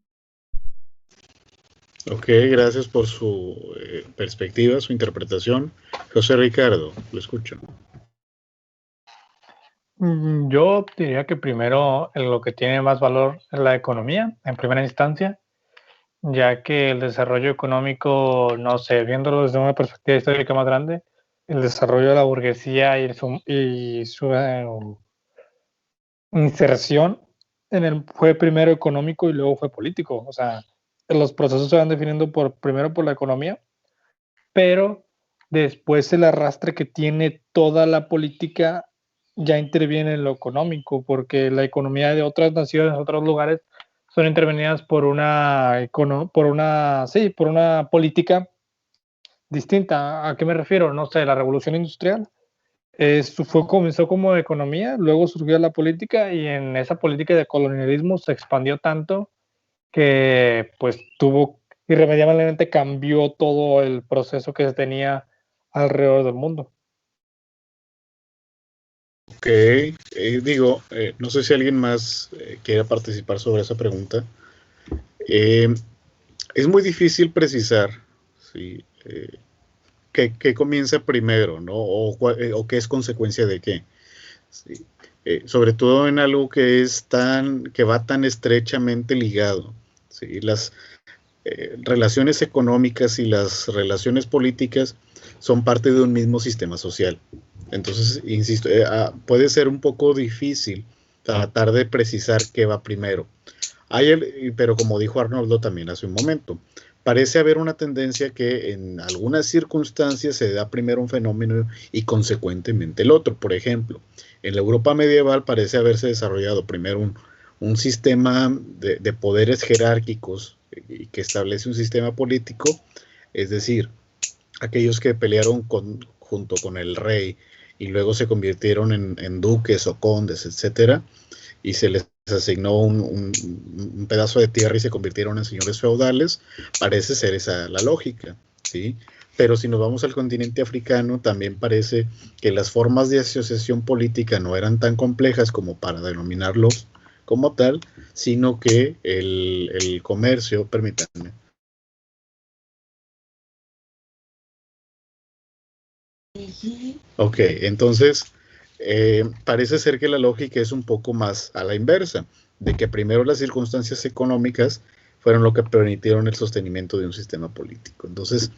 S1: Ok, gracias por su perspectiva, su interpretación. José Ricardo, lo escucho.
S5: Yo diría que primero lo que tiene más valor es la economía, en primera instancia, ya que el desarrollo económico, no sé, viéndolo desde una perspectiva histórica más grande, el desarrollo de la burguesía y su inserción fue primero económico y luego fue político. O sea, los procesos se van definiendo primero por la economía, pero después el arrastre que tiene toda la política ya interviene en lo económico, porque la economía de otras naciones, otros lugares, son intervenidas por una política distinta. ¿A qué me refiero? No sé, la revolución industrial comenzó como economía, luego surgió la política y en esa política de colonialismo se expandió tanto que pues irremediablemente cambió todo el proceso que se tenía alrededor del mundo.
S1: Ok, no sé si alguien más quiera participar sobre esa pregunta. Es muy difícil precisar, ¿sí? Qué comienza primero, ¿no? O qué es consecuencia de qué. ¿Sí? Sobre todo en algo que va tan estrechamente ligado. ¿Sí? Las relaciones económicas y las relaciones políticas son parte de un mismo sistema social. Entonces, insisto, puede ser un poco difícil tratar de precisar qué va primero. Pero como dijo Arnoldo también hace un momento, parece haber una tendencia que en algunas circunstancias se da primero un fenómeno y consecuentemente el otro. Por ejemplo, en la Europa medieval parece haberse desarrollado primero un sistema de poderes jerárquicos y que establece un sistema político, es decir, aquellos que pelearon junto con el rey y luego se convirtieron en duques o condes, etcétera, y se les asignó un pedazo de tierra y se convirtieron en señores feudales, parece ser esa la lógica, ¿sí? Pero si nos vamos al continente africano, también parece que las formas de asociación política no eran tan complejas como para denominarlos como tal, sino que el comercio, permítanme. Ok, entonces parece ser que la lógica es un poco más a la inversa, de que primero las circunstancias económicas fueron lo que permitieron el sostenimiento de un sistema político. Entonces,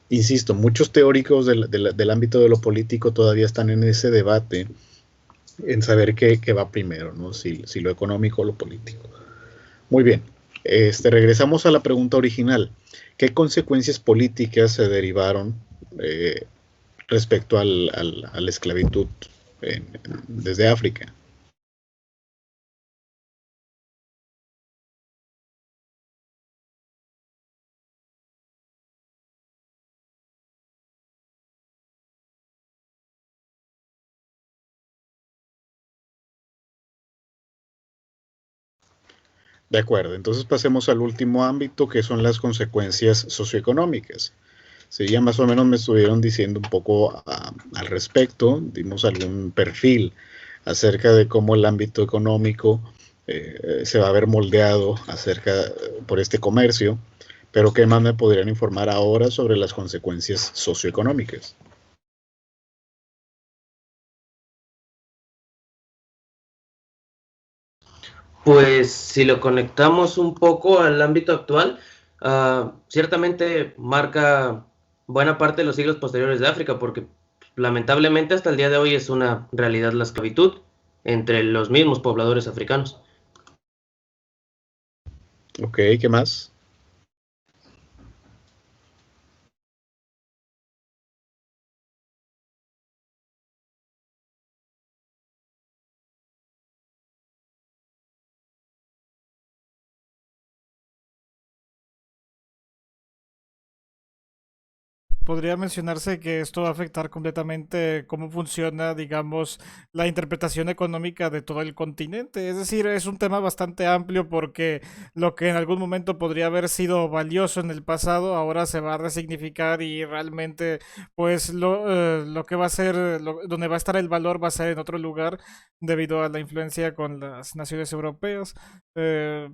S1: insisto, muchos teóricos del ámbito de lo político todavía están en ese debate en saber qué va primero, ¿no? Si lo económico o lo político. Muy bien, regresamos a la pregunta original. ¿Qué consecuencias políticas se derivaron respecto a la esclavitud desde África? De acuerdo, entonces pasemos al último ámbito, que son las consecuencias socioeconómicas. Sí, ya más o menos me estuvieron diciendo un poco al respecto, dimos algún perfil acerca de cómo el ámbito económico se va a ver moldeado por este comercio, pero ¿qué más me podrían informar ahora sobre las consecuencias socioeconómicas?
S6: Pues si lo conectamos un poco al ámbito actual, ciertamente marca buena parte de los siglos posteriores de África, porque lamentablemente hasta el día de hoy es una realidad la esclavitud entre los mismos pobladores africanos.
S1: Ok, ¿qué más?
S2: Podría mencionarse que esto va a afectar completamente cómo funciona, digamos, la interpretación económica de todo el continente. Es decir, es un tema bastante amplio porque lo que en algún momento podría haber sido valioso en el pasado, ahora se va a resignificar y realmente, pues, lo que va a ser, donde va a estar el valor va a ser en otro lugar debido a la influencia con las naciones europeas.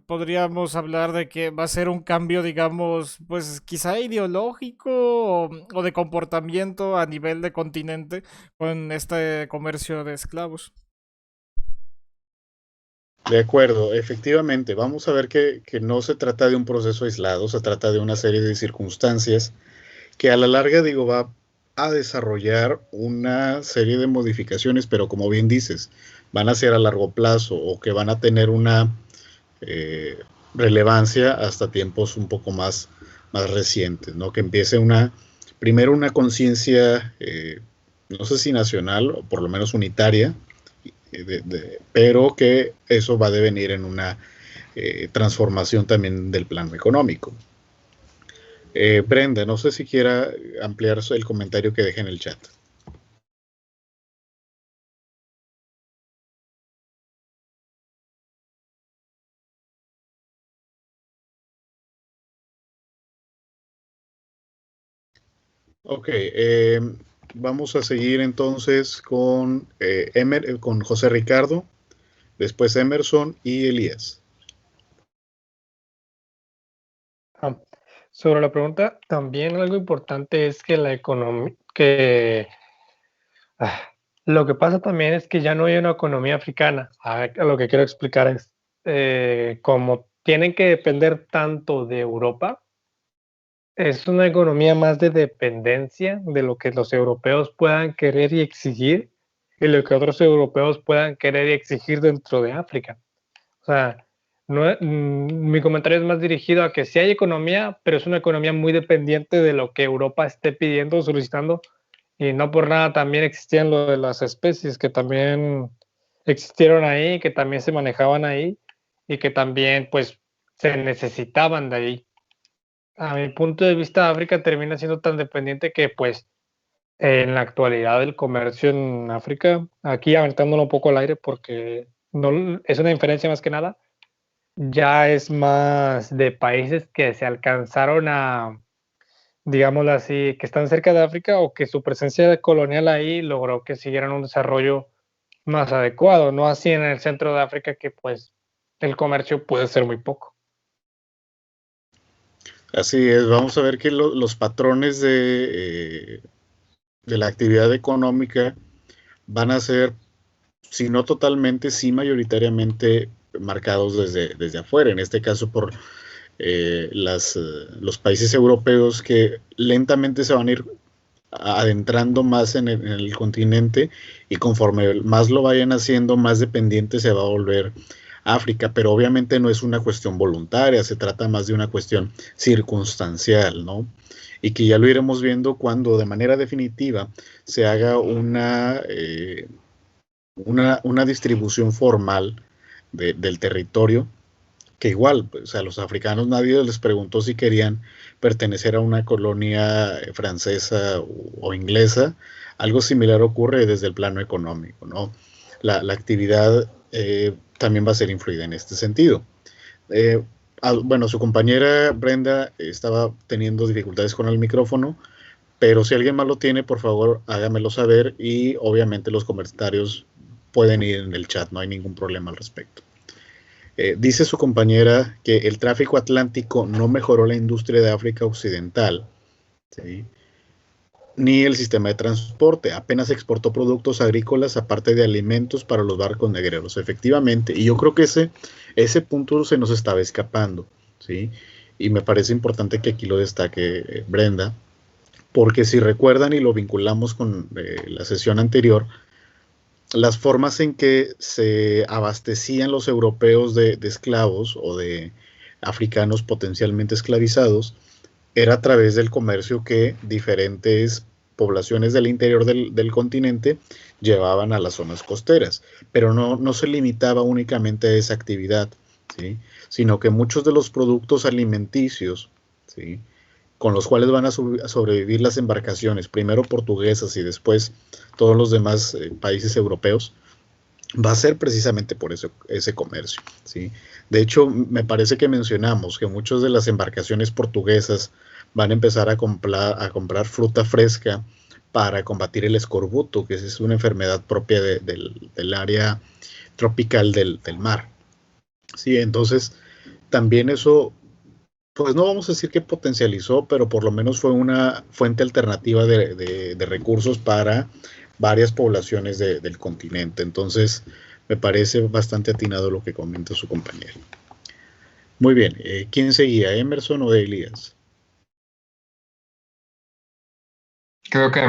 S2: Podríamos hablar de que va a ser un cambio, digamos, pues quizá ideológico o de comportamiento a nivel de continente con este comercio de esclavos.
S1: De acuerdo, efectivamente, vamos a ver que no se trata de un proceso aislado, se trata de una serie de circunstancias que a la larga, digo, va a desarrollar una serie de modificaciones, pero como bien dices, van a ser a largo plazo o que van a tener una eh, relevancia hasta tiempos un poco más recientes, ¿no? Que empiece primero una conciencia, no sé si nacional o por lo menos unitaria, pero que eso va a devenir en una transformación también del plano económico. Brenda, no sé si quiera ampliar el comentario que dejé en el chat. Ok, vamos a seguir entonces con José Ricardo, después Emerson y Elías.
S5: Sobre la pregunta, también algo importante es que la economía, lo que pasa también es que ya no hay una economía africana. Lo que quiero explicar es, como tienen que depender tanto de Europa, es una economía más de dependencia de lo que los europeos puedan querer y exigir y lo que otros europeos puedan querer y exigir dentro de África. O sea, mi comentario es más dirigido a que sí hay economía, pero es una economía muy dependiente de lo que Europa esté pidiendo o solicitando, y no por nada también existían lo de las especies que también existieron ahí, que también se manejaban ahí y que también pues se necesitaban de ahí. A mi punto de vista, África termina siendo tan dependiente que pues en la actualidad el comercio en África, aquí aventándolo un poco al aire porque no, es una diferencia más que nada, ya es más de países que se alcanzaron a, digámoslo así, que están cerca de África o que su presencia colonial ahí logró que siguieran un desarrollo más adecuado, no así en el centro de África que pues el comercio puede ser muy poco.
S1: Así es, vamos a ver que los patrones de la actividad económica van a ser, si no totalmente, sí mayoritariamente marcados desde afuera, en este caso por los países europeos que lentamente se van a ir adentrando más en el continente y conforme más lo vayan haciendo, más dependiente se va a volver África, pero obviamente no es una cuestión voluntaria, se trata más de una cuestión circunstancial, ¿no? Y que ya lo iremos viendo cuando de manera definitiva se haga una distribución formal del territorio, que igual, pues, a los africanos nadie les preguntó si querían pertenecer a una colonia francesa o inglesa. Algo similar ocurre desde el plano económico, ¿no? La actividad también va a ser influida en este sentido. Bueno, su compañera Brenda estaba teniendo dificultades con el micrófono, pero si alguien más lo tiene, por favor, hágamelo saber y obviamente los comentarios pueden ir en el chat, no hay ningún problema al respecto. Dice su compañera que el tráfico atlántico no mejoró la industria de África Occidental, ¿sí?, ni el sistema de transporte, apenas exportó productos agrícolas aparte de alimentos para los barcos negreros, efectivamente, y yo creo que ese punto se nos estaba escapando, ¿sí? Y me parece importante que aquí lo destaque Brenda, porque si recuerdan y lo vinculamos con la sesión anterior, las formas en que se abastecían los europeos de esclavos o de africanos potencialmente esclavizados era a través del comercio que diferentes poblaciones del interior del continente llevaban a las zonas costeras, pero no se limitaba únicamente a esa actividad, ¿sí?, sino que muchos de los productos alimenticios, ¿sí?, con los cuales van a sobrevivir las embarcaciones, primero portuguesas y después todos los demás países europeos, va a ser precisamente por ese comercio, ¿sí? De hecho, me parece que mencionamos que muchas de las embarcaciones portuguesas van a empezar a comprar fruta fresca para combatir el escorbuto, que es una enfermedad propia del área tropical del mar. Sí, entonces también eso, pues no vamos a decir que potencializó, pero por lo menos fue una fuente alternativa de recursos para varias poblaciones del continente. Entonces, Me parece bastante atinado lo que comenta su compañero. Muy bien, ¿quién seguía, Emerson o Elías?
S4: Creo que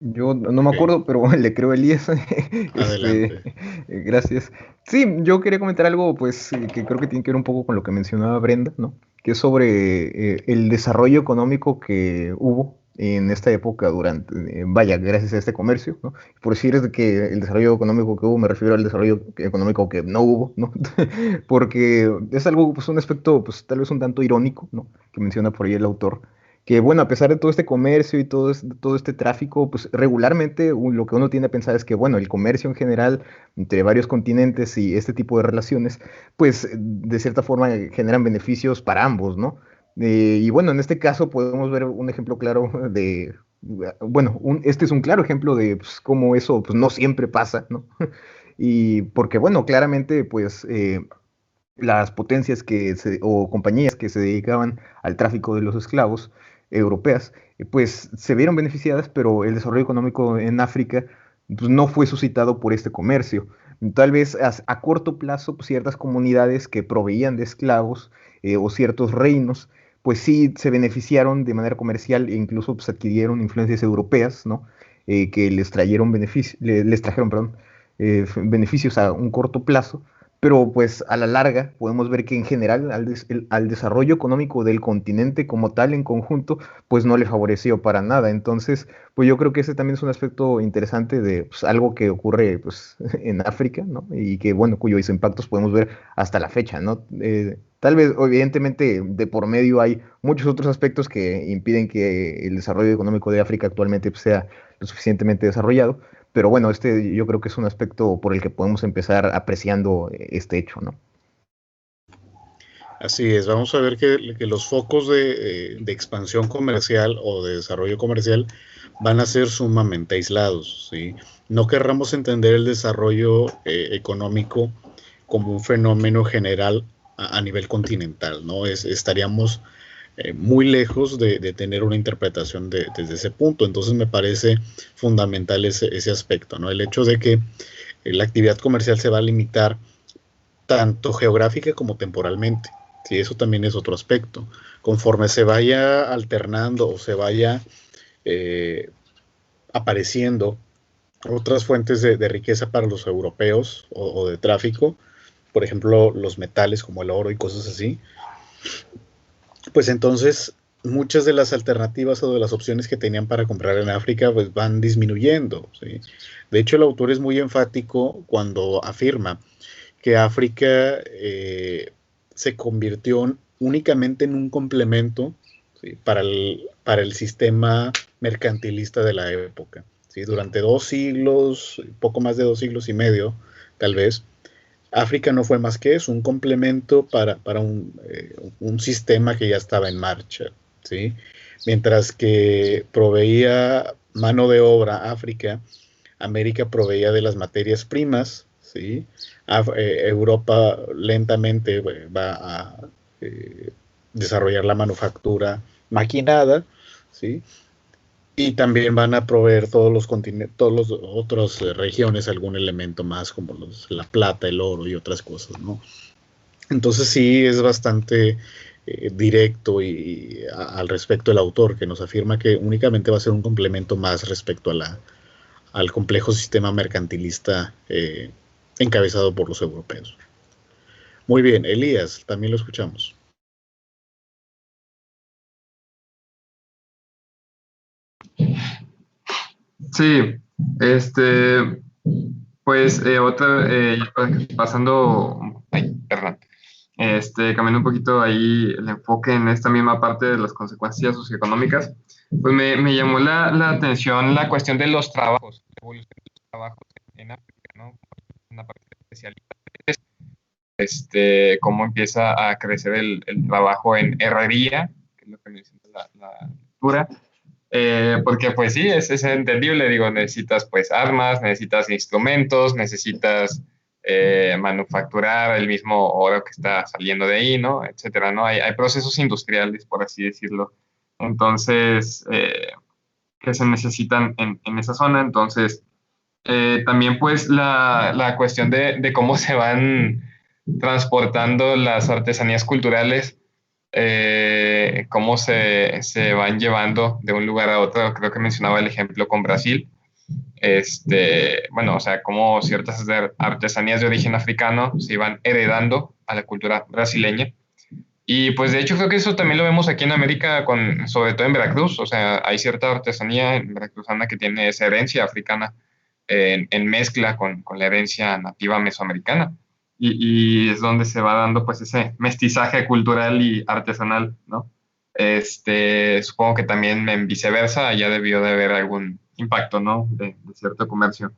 S3: Yo no me
S1: Ok,
S3: acuerdo, pero le creo a Elías.
S1: adelante.
S3: Gracias. Sí, yo quería comentar algo, pues, que creo que tiene que ver un poco con lo que mencionaba Brenda, ¿no? Que es sobre el desarrollo económico que hubo en esta época durante, vaya, gracias a este comercio, ¿no? Por decir es de que el desarrollo económico que hubo, me refiero al desarrollo económico que no hubo, ¿no? Porque es algo, pues, un aspecto, pues, tal vez un tanto irónico, ¿no? Que menciona por ahí el autor que bueno, a pesar de todo este comercio y todo este tráfico, pues regularmente lo que uno tiende a pensar es que, bueno, el comercio en general entre varios continentes y este tipo de relaciones, pues de cierta forma generan beneficios para ambos, ¿no? Y bueno, en este caso podemos ver un ejemplo claro de, bueno, este es un claro ejemplo de pues, cómo eso pues, no siempre pasa, ¿no? Y porque, bueno, claramente, pues las potencias o compañías que se dedicaban al tráfico de los esclavos europeas, pues se vieron beneficiadas, pero el desarrollo económico en África pues, no fue suscitado por este comercio. Tal vez a corto plazo pues, ciertas comunidades que proveían de esclavos o ciertos reinos, pues sí se beneficiaron de manera comercial e incluso pues, adquirieron influencias europeas, ¿no? Que les trajeron, perdón, beneficios a un corto plazo, pero pues a la larga podemos ver que en general al desarrollo económico del continente como tal en conjunto, pues no le favoreció para nada. Entonces, pues yo creo que ese también es un aspecto interesante de pues, algo que ocurre pues, en África, ¿no? Y que, bueno, cuyos impactos podemos ver hasta la fecha, ¿no? Tal vez, evidentemente, de por medio hay muchos otros aspectos que impiden que el desarrollo económico de África actualmente pues, sea lo suficientemente desarrollado, pero bueno, este yo creo que es un aspecto por el que podemos empezar apreciando este hecho, ¿no?
S1: Así es, vamos a ver que los focos de expansión comercial o de desarrollo comercial van a ser sumamente aislados, ¿sí? No querramos entender el desarrollo económico como un fenómeno general a nivel continental, ¿no? Estaríamos muy lejos de tener una interpretación desde ese punto. Entonces me parece fundamental ese aspecto, ¿no? El hecho de que la actividad comercial se va a limitar tanto geográfica como temporalmente. Sí, eso también es otro aspecto. Conforme se vaya alternando o se vaya eh, apareciendo otras fuentes de riqueza para los europeos o de tráfico, por ejemplo, los metales como el oro y cosas así, pues entonces muchas de las alternativas o de las opciones que tenían para comprar en África pues van disminuyendo, ¿sí? De hecho, el autor es muy enfático cuando afirma que África se convirtió únicamente en un complemento, ¿sí? Para el sistema mercantilista de la época. ¿Sí? Durante 2 siglos, poco más de 2 siglos y medio, tal vez, África no fue más que eso, un complemento para un sistema que ya estaba en marcha. ¿Sí? Mientras que proveía mano de obra África, América proveía de las materias primas, ¿sí? Europa lentamente va a desarrollar la manufactura maquinada, ¿sí? Y también van a proveer todos los continentes, todas las otras regiones algún elemento más, como la plata, el oro y otras cosas, ¿no? Entonces sí es bastante directo al respecto el autor, que nos afirma que únicamente va a ser un complemento más respecto al complejo sistema mercantilista encabezado por los europeos. Muy bien, Elías, también lo escuchamos.
S4: sí, este, pues pasando, ay, perdón, cambiando un poquito ahí el enfoque en esta misma parte de las consecuencias socioeconómicas, pues me llamó la atención la cuestión de los trabajos, la evolución de los trabajos en África, ¿no? Una parte especial, cómo empieza a crecer el trabajo en herrería, que es lo que menciona la lectura. Porque pues sí, es entendible, digo, necesitas pues armas, necesitas instrumentos, necesitas manufacturar el mismo oro que está saliendo de ahí, ¿no? Etcétera, ¿no? Hay procesos industriales, por así decirlo. Entonces, que se necesitan en esa zona. Entonces, También pues la cuestión de cómo se van transportando las artesanías culturales, cómo se van llevando de un lugar a otro. Creo que mencionaba el ejemplo con Brasil. Bueno, o sea, cómo ciertas artesanías de origen africano se iban heredando a la cultura brasileña. Y pues de hecho creo que eso también lo vemos aquí en América, sobre todo en Veracruz. O sea, hay cierta artesanía en veracruzana que tiene esa herencia africana en mezcla con la herencia nativa mesoamericana. Y es donde se va dando pues ese mestizaje cultural y artesanal, ¿no? Supongo que también en viceversa ya debió de haber algún impacto, ¿no? De cierto comercio.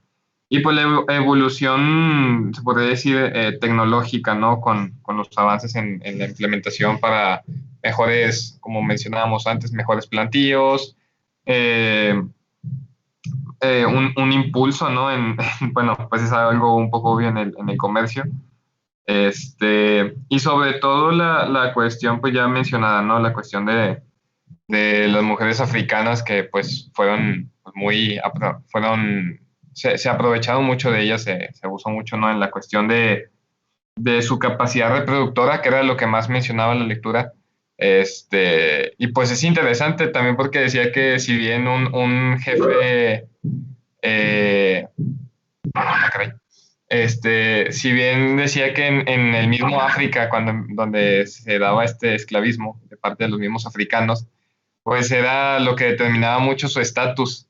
S4: Y pues la evolución, se podría decir, tecnológica, ¿no? Con los avances en la implementación para mejores, como mencionábamos antes, mejores plantíos, eh, un impulso, ¿no? Bueno, pues es algo un poco obvio en el comercio. Y sobre todo la cuestión, pues ya mencionada, ¿no? La cuestión de las mujeres africanas que pues fueron se aprovecharon mucho de ellas, se abusó mucho, ¿no? En la cuestión de su capacidad reproductora, que era lo que más mencionaba la lectura. Y pues es interesante también porque decía que si bien un jefe, caray, si bien decía que en el mismo África, donde se daba este esclavismo de parte de los mismos africanos, pues era lo que determinaba mucho su estatus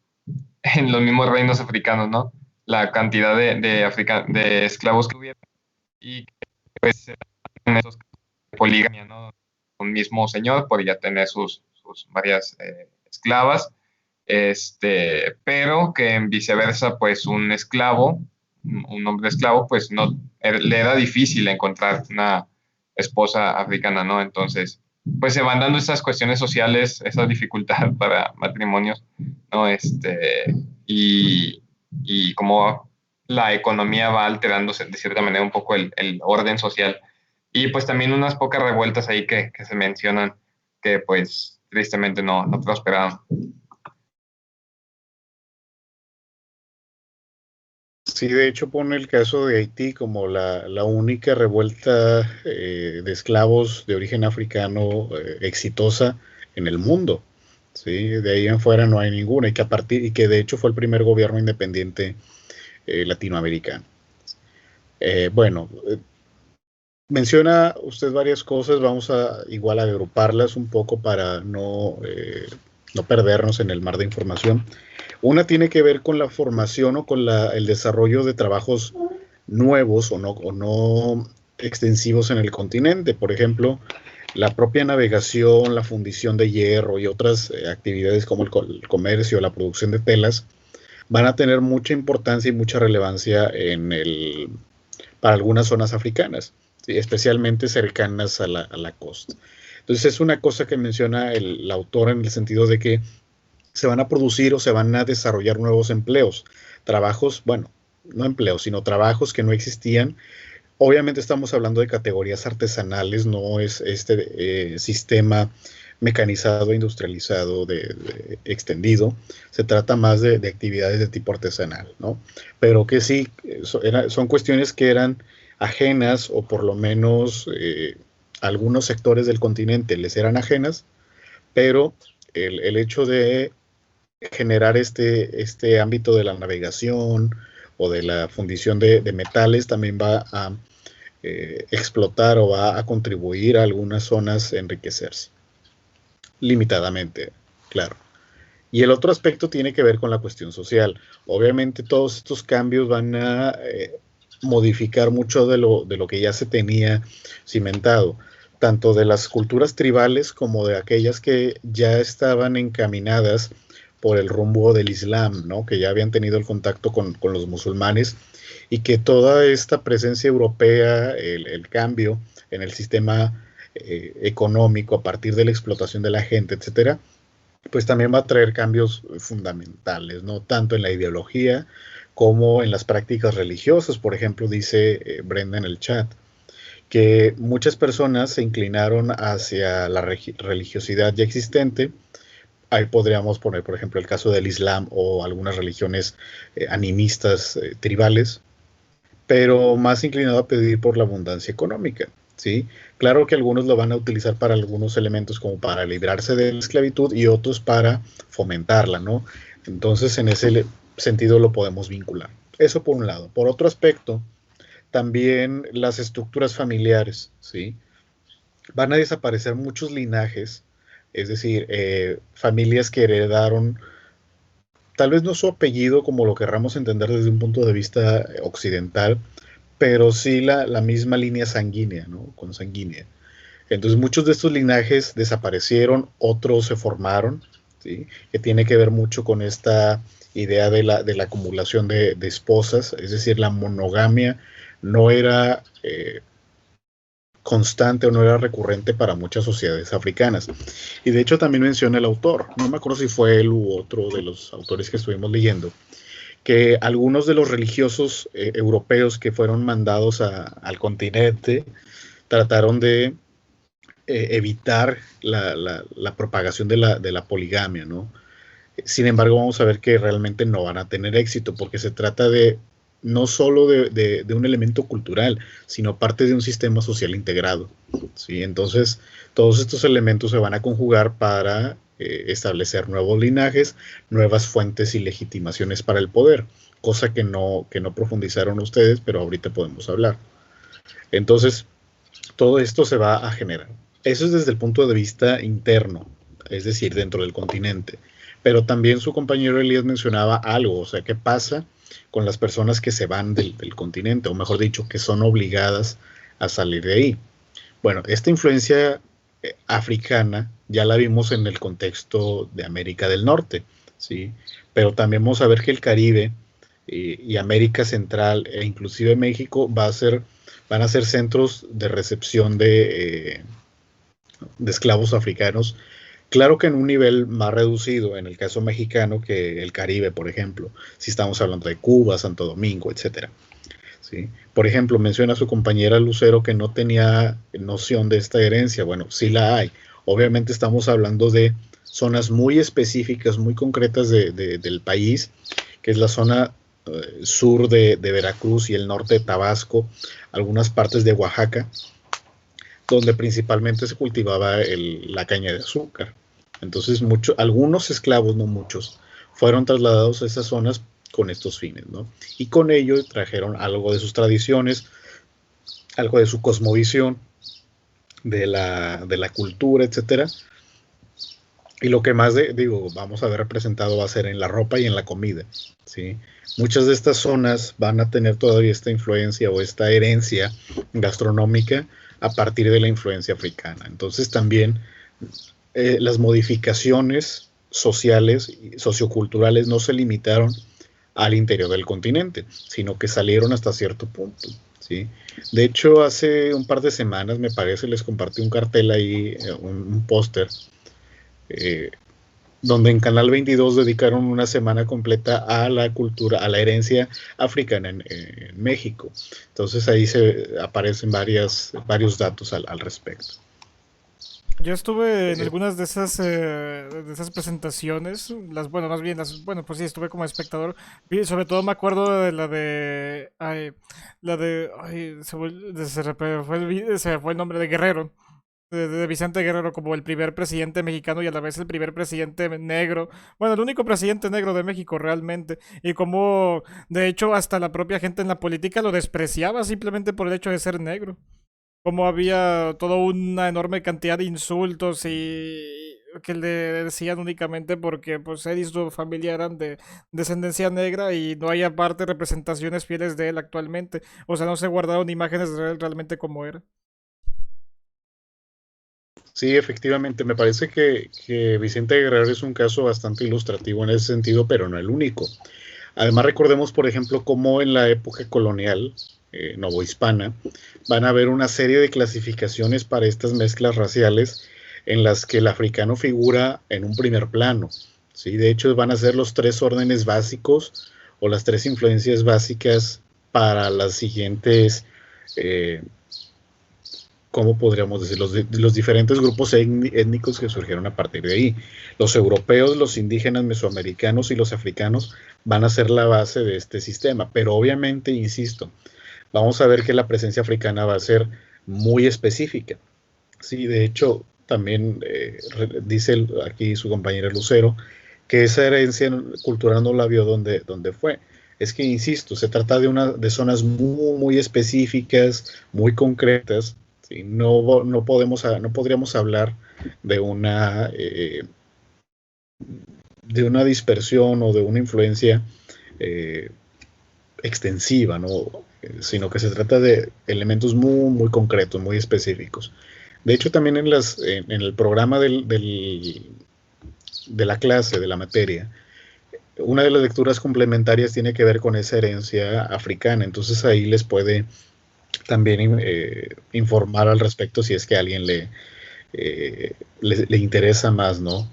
S4: en los mismos reinos africanos, ¿no? La cantidad de esclavos que hubiera y pues en esos casos de poligamia, ¿no? Un mismo señor podía tener sus varias esclavas, pero que en viceversa, pues un hombre esclavo, pues no, le era difícil encontrar una esposa africana, ¿no? Entonces, pues se van dando estas cuestiones sociales, esa dificultad para matrimonios, ¿no? Y cómo la economía va alterándose de cierta manera un poco el orden social. Y pues también unas pocas revueltas ahí que se mencionan que pues tristemente no prosperaron.
S1: Sí, de hecho pone el caso de Haití como la única revuelta de esclavos de origen africano exitosa en el mundo. Sí, de ahí en fuera no hay ninguna y que de hecho fue el primer gobierno independiente latinoamericano. Bueno, menciona usted varias cosas, vamos a igual a agruparlas un poco para no perdernos en el mar de información. Una tiene que ver con la formación o con el desarrollo de trabajos nuevos o no extensivos en el continente. Por ejemplo, la propia navegación, la fundición de hierro y otras actividades como el comercio, la producción de telas, van a tener mucha importancia y mucha relevancia para algunas zonas africanas, ¿sí? Especialmente cercanas a la costa. Entonces es una cosa que menciona el autor en el sentido de que se van a producir o se van a desarrollar nuevos empleos, trabajos, bueno, no empleos, sino trabajos que no existían. Obviamente estamos hablando de categorías artesanales, no es este sistema mecanizado, industrializado, extendido. Se trata más de actividades de tipo artesanal, ¿no? Pero que sí, son cuestiones que eran ajenas o por lo menos algunos sectores del continente les eran ajenas, pero el hecho de generar este ámbito de la navegación o de la fundición de metales también va a explotar o va a contribuir a algunas zonas a enriquecerse. Limitadamente, claro. Y el otro aspecto tiene que ver con la cuestión social. Obviamente todos estos cambios van a modificar mucho de lo que ya se tenía cimentado, tanto de las culturas tribales como de aquellas que ya estaban encaminadas por el rumbo del Islam, ¿no? Que ya habían tenido el contacto con los musulmanes y que toda esta presencia europea, el cambio en el sistema económico a partir de la explotación de la gente, etcétera, pues también va a traer cambios fundamentales, ¿no? Tanto en la ideología como en las prácticas religiosas. Por ejemplo, dice Brenda en el chat, que muchas personas se inclinaron hacia la religiosidad ya existente, Ahí podríamos poner, por ejemplo, el caso del Islam o algunas religiones animistas tribales, pero más inclinado a pedir por la abundancia económica, ¿sí? Claro que algunos lo van a utilizar para algunos elementos como para librarse de la esclavitud y otros para fomentarla, ¿no? Entonces, en ese sentido lo podemos vincular. Eso por un lado. Por otro aspecto, también las estructuras familiares, ¿sí? Van a desaparecer muchos linajes, es decir, familias que heredaron tal vez no su apellido como lo querramos entender desde un punto de vista occidental, pero sí la misma línea sanguínea, ¿no? Consanguínea. Entonces muchos de estos linajes desaparecieron, otros se formaron, ¿sí? Que tiene que ver mucho con esta idea de la acumulación de esposas, es decir, la monogamia no era constante o no era recurrente para muchas sociedades africanas. Y de hecho también menciona el autor, no me acuerdo si fue él u otro de los autores que estuvimos leyendo, que algunos de los religiosos europeos que fueron mandados al continente trataron de evitar la propagación de la poligamia, ¿no? Sin embargo, vamos a ver que realmente no van a tener éxito porque se trata de no solo de un elemento cultural, sino parte de un sistema social integrado, ¿sí? Entonces, todos estos elementos se van a conjugar para establecer nuevos linajes, nuevas fuentes y legitimaciones para el poder, cosa que no profundizaron ustedes, pero ahorita podemos hablar. Entonces, todo esto se va a generar. Eso es desde el punto de vista interno, es decir, dentro del continente. Pero también su compañero Elías mencionaba algo, o sea, ¿qué pasa con las personas que se van del continente, o mejor dicho, que son obligadas a salir de ahí? Bueno, esta influencia africana ya la vimos en el contexto de América del Norte, ¿sí? Pero también vamos a ver que el Caribe y América Central e inclusive México van a ser centros de recepción de esclavos africanos. Claro que en un nivel más reducido, en el caso mexicano, que el Caribe, por ejemplo, si estamos hablando de Cuba, Santo Domingo, etcétera. ¿Sí? Por ejemplo, menciona a su compañera Lucero que no tenía noción de esta herencia. Bueno, sí la hay. Obviamente estamos hablando de zonas muy específicas, muy concretas del país, que es la zona sur de Veracruz y el norte de Tabasco, algunas partes de Oaxaca, donde principalmente se cultivaba la caña de azúcar. Entonces, algunos esclavos, no muchos, fueron trasladados a esas zonas con estos fines, ¿no? Y con ello trajeron algo de sus tradiciones, algo de su cosmovisión, de la cultura, etcétera. Y lo que más, vamos a ver representado va a ser en la ropa y en la comida, ¿sí? Muchas de estas zonas van a tener todavía esta influencia o esta herencia gastronómica a partir de la influencia africana. Entonces también las modificaciones sociales y socioculturales no se limitaron al interior del continente, sino que salieron hasta cierto punto, ¿sí? De hecho, hace un par de semanas, me parece, les compartí un cartel ahí, un póster, donde en Canal 22 dedicaron una semana completa a la cultura, a la herencia africana en México. Entonces ahí aparecen varios datos al respecto.
S2: Yo estuve en algunas de esas presentaciones, pues sí, estuve como espectador. Sobre todo me acuerdo de se me fue el nombre de Guerrero, de Vicente Guerrero, como el primer presidente mexicano y a la vez el primer presidente negro. Bueno, el único presidente negro de México realmente. Y como, de hecho, hasta la propia gente en la política lo despreciaba simplemente por el hecho de ser negro. Como había toda una enorme cantidad de insultos y que le decían únicamente porque pues él y su familia eran de descendencia negra y no hay aparte representaciones fieles de él actualmente. O sea, no se guardaron imágenes de él realmente como era.
S1: Sí, efectivamente, me parece que Vicente Guerrero es un caso bastante ilustrativo en ese sentido, pero no el único. Además, recordemos, por ejemplo, cómo en la época colonial novohispana van a haber una serie de clasificaciones para estas mezclas raciales en las que el africano figura en un primer plano, ¿sí? De hecho, van a ser los 3 órdenes básicos o las 3 influencias básicas para las siguientes ¿cómo podríamos decir? Los diferentes grupos étnicos que surgieron a partir de ahí. Los europeos, los indígenas mesoamericanos y los africanos van a ser la base de este sistema, pero obviamente, insisto, vamos a ver que la presencia africana va a ser muy específica. Sí, de hecho, también dice aquí su compañera Lucero que esa herencia cultural no la vio donde fue. Es que, insisto, se trata de zonas muy, muy específicas, muy concretas. ¿Sí? No podríamos hablar de de una dispersión o de una influencia eh, extensiva, ¿no? Sino que se trata de elementos muy, muy concretos, muy específicos. De hecho, también en el programa de la clase, de la materia, una de las lecturas complementarias tiene que ver con esa herencia africana. Entonces ahí les puede también informar al respecto si es que a alguien le interesa más, ¿no?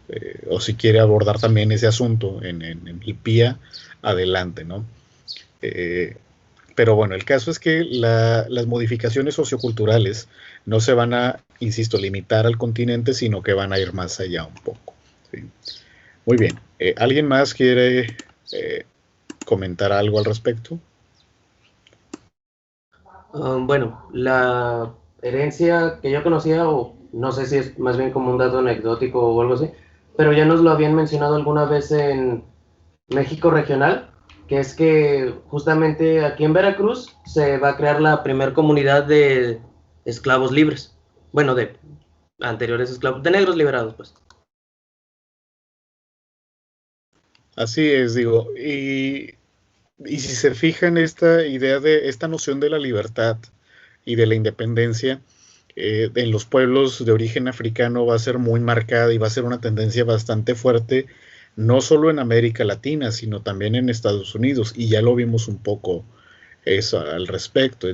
S1: O si quiere abordar también ese asunto en el PIA, adelante, ¿no? Pero bueno, el caso es que las modificaciones socioculturales no se van a, insisto, limitar al continente, sino que van a ir más allá un poco. ¿Sí? Muy bien. ¿Alguien más quiere comentar algo al respecto?
S6: Bueno, la herencia que yo conocía, o no sé si es más bien como un dato anecdótico o algo así, pero ya nos lo habían mencionado alguna vez en México regional, que es que justamente aquí en Veracruz se va a crear la primer comunidad de esclavos libres. Bueno, de anteriores esclavos, de negros liberados, pues.
S1: Así es, digo, y si se fija en esta idea de esta noción de la libertad y de la independencia, en los pueblos de origen africano va a ser muy marcada y va a ser una tendencia bastante fuerte, no solo en América Latina, sino también en Estados Unidos, y ya lo vimos un poco eso al respecto.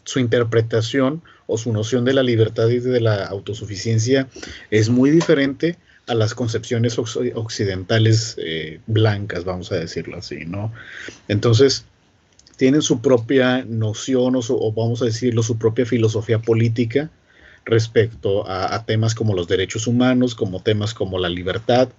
S1: Su interpretación o su noción de la libertad y de la autosuficiencia es muy diferente a las concepciones occidentales blancas, vamos a decirlo así, ¿no? Entonces, tienen su propia noción o vamos a decirlo, su propia filosofía política respecto a temas como los derechos humanos, como temas como la libertad.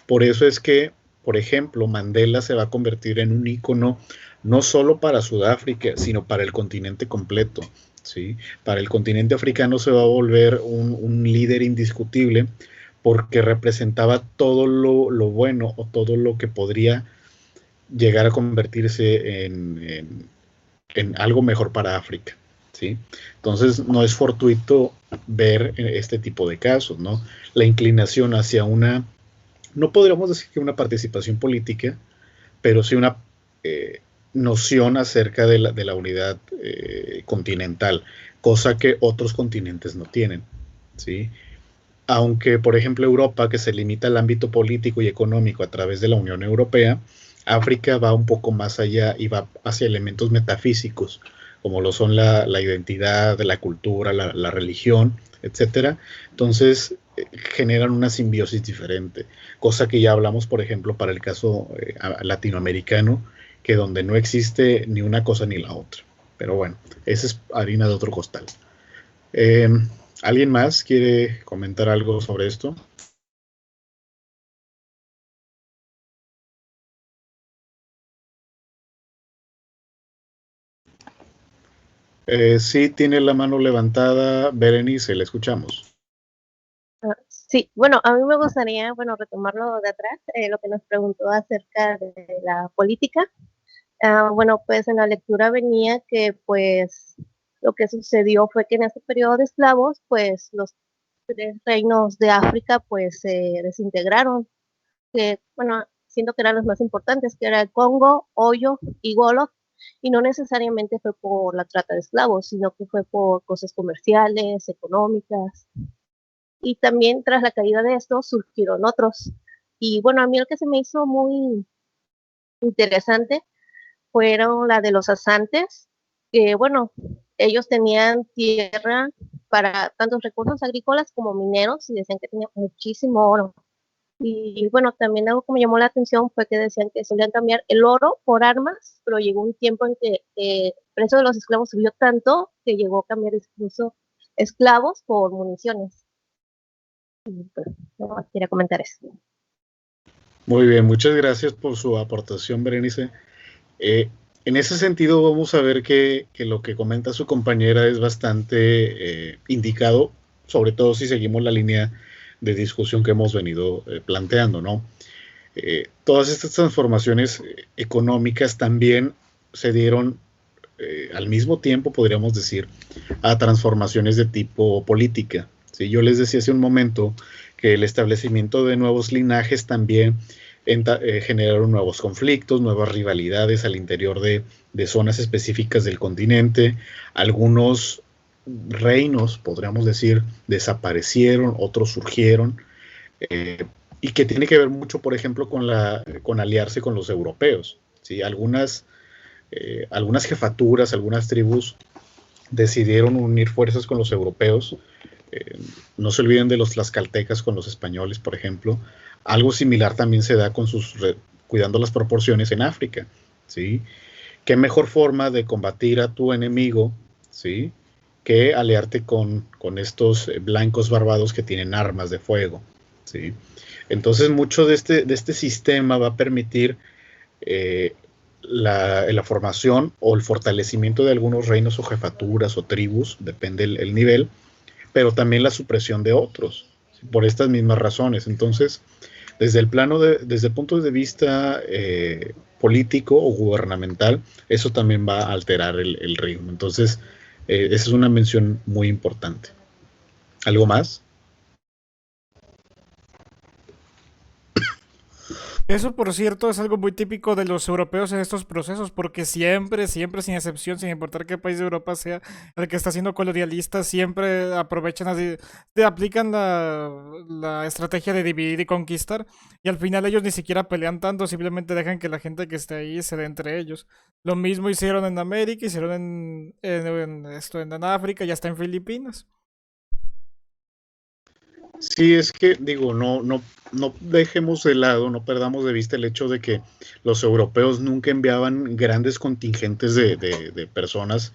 S1: Por eso es que, por ejemplo, Mandela se va a convertir en un ícono no solo para Sudáfrica, sino para el continente completo. ¿Sí? Para el continente africano se va a volver un líder indiscutible porque representaba todo lo bueno o todo lo que podría llegar a convertirse en algo mejor para África. ¿Sí? Entonces no es fortuito ver este tipo de casos, ¿no? La inclinación hacia no podríamos decir que una participación política, pero sí una noción acerca de la unidad continental, cosa que otros continentes no tienen, ¿sí? Aunque, por ejemplo, Europa, que se limita al ámbito político y económico a través de la Unión Europea, África va un poco más allá y va hacia elementos metafísicos, como lo son la identidad, la cultura, la religión, etcétera. Entonces, generan una simbiosis diferente, cosa que ya hablamos, por ejemplo, para el caso latinoamericano, que donde no existe ni una cosa ni la otra. Pero bueno, esa es harina de otro costal. ¿Alguien más quiere comentar algo sobre esto? Sí, tiene la mano levantada Berenice, le escuchamos.
S7: Sí, bueno, a mí me gustaría, bueno, retomarlo de atrás, lo que nos preguntó acerca de la política. Bueno, pues en la lectura venía que pues lo que sucedió fue que en este periodo de esclavos, pues los tres reinos de África pues se desintegraron, que bueno, siento que eran los más importantes, que era el Congo, Oyo y Golo, y no necesariamente fue por la trata de esclavos, sino que fue por cosas comerciales, económicas, y también tras la caída de estos surgieron otros. Y bueno, a mí el que se me hizo muy interesante fueron la de los asantes, que bueno, ellos tenían tierra para tantos recursos agrícolas como mineros y decían que tenían muchísimo oro. Y bueno, también algo que me llamó la atención fue que decían que solían cambiar el oro por armas, pero llegó un tiempo en que el precio de los esclavos subió tanto que llegó a cambiar incluso esclavos por municiones. Y, pues, no, quería comentar eso.
S1: Muy bien, muchas gracias por su aportación, Berenice. En ese sentido, vamos a ver que lo que comenta su compañera es bastante indicado, sobre todo si seguimos la línea de discusión que hemos venido planteando, ¿no? Todas estas transformaciones económicas también se dieron al mismo tiempo, podríamos decir, a transformaciones de tipo política. ¿Sí? Yo les decía hace un momento que el establecimiento de nuevos linajes también generaron nuevos conflictos, nuevas rivalidades al interior de zonas específicas del continente. Algunos reinos, podríamos decir, desaparecieron, otros surgieron, y que tiene que ver mucho, por ejemplo, con aliarse con los europeos. ¿Sí? Algunas jefaturas, algunas tribus decidieron unir fuerzas con los europeos. No se olviden de los tlaxcaltecas con los españoles, por ejemplo. Algo similar también se da con cuidando las proporciones en África, ¿sí? ¿Qué mejor forma de combatir a tu enemigo, ¿sí?, que aliarte con estos blancos barbados que tienen armas de fuego, ¿sí? Entonces, mucho de este sistema va a permitir la formación o el fortalecimiento de algunos reinos o jefaturas o tribus, depende el nivel, pero también la supresión de otros, ¿sí?, por estas mismas razones. Entonces, desde el punto de vista político o gubernamental, eso también va a alterar el ritmo. Entonces, esa es una mención muy importante. ¿Algo más?
S2: Eso, por cierto, es algo muy típico de los europeos en estos procesos, porque siempre, siempre, sin excepción, sin importar qué país de Europa sea el que está siendo colonialista, siempre aprovechan así, aplican la estrategia de dividir y conquistar, y al final ellos ni siquiera pelean tanto, simplemente dejan que la gente que esté ahí se dé entre ellos. Lo mismo hicieron en América, hicieron en África y hasta en Filipinas.
S1: Sí, es que digo, no dejemos de lado, no perdamos de vista el hecho de que los europeos nunca enviaban grandes contingentes de personas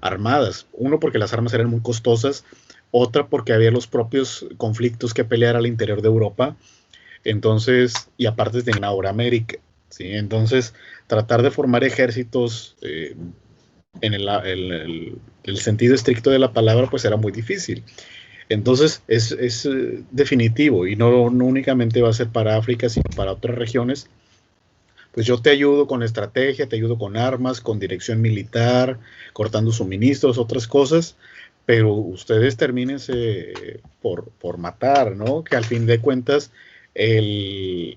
S1: armadas. Uno, porque las armas eran muy costosas, otra porque había los propios conflictos que pelear al interior de Europa. Entonces, y aparte tenían ahora América, ¿sí? Entonces, tratar de formar ejércitos en el sentido estricto de la palabra, pues era muy difícil. Entonces es definitivo, y no únicamente va a ser para África, sino para otras regiones. Pues yo te ayudo con estrategia, te ayudo con armas, con dirección militar, cortando suministros, otras cosas, pero ustedes termínense por matar, ¿no? Que al fin de cuentas el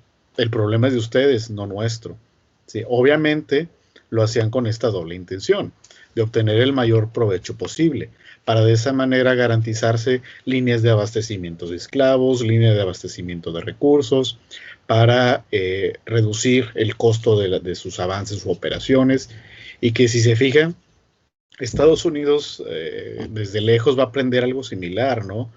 S1: problema es de ustedes, no nuestro. ¿Sí? Obviamente lo hacían con esta doble intención, de obtener el mayor provecho posible, para de esa manera garantizarse líneas de abastecimiento de esclavos, líneas de abastecimiento de recursos, para reducir el costo de sus avances u operaciones, y que si se fijan, Estados Unidos desde lejos va a aprender algo similar, ¿no?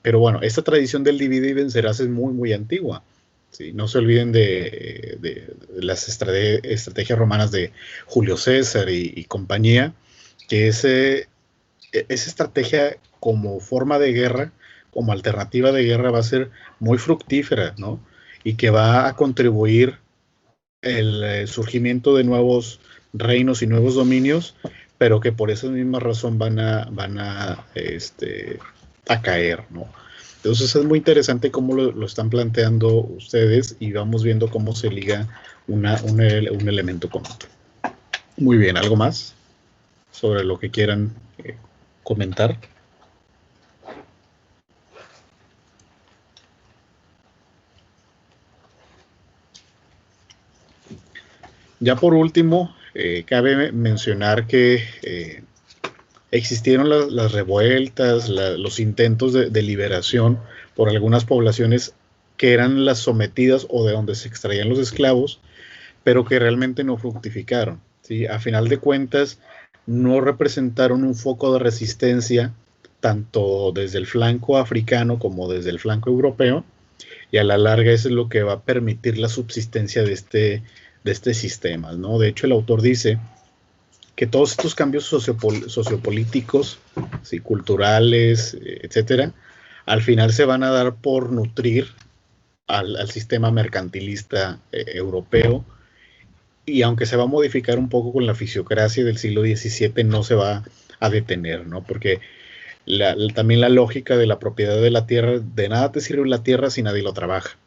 S1: Pero bueno, esta tradición del divide y vencerás es muy, muy antigua. ¿Sí? No se olviden de las estrategias romanas de Julio César y compañía, que esa estrategia como forma de guerra, como alternativa de guerra, va a ser muy fructífera, ¿no? Y que va a contribuir el surgimiento de nuevos reinos y nuevos dominios, pero que por esa misma razón van a caer, ¿no? Entonces es muy interesante cómo lo están planteando ustedes, y vamos viendo cómo se liga un elemento con otro. Muy bien, ¿algo más sobre lo que quieran comentar? Ya por último, cabe mencionar que existieron las revueltas, los intentos de liberación por algunas poblaciones que eran las sometidas o de donde se extraían los esclavos, pero que realmente no fructificaron, ¿sí? A final de cuentas, no representaron un foco de resistencia tanto desde el flanco africano como desde el flanco europeo, y a la larga eso es lo que va a permitir la subsistencia de este sistema, ¿no? De hecho, el autor dice que todos estos cambios sociopolíticos, ¿sí? Culturales, etcétera, al final se van a dar por nutrir al sistema mercantilista europeo, y aunque se va a modificar un poco con la fisiocracia del siglo XVII, no se va a detener, ¿no? Porque también la lógica de la propiedad de la tierra, de nada te sirve la tierra si nadie lo trabaja,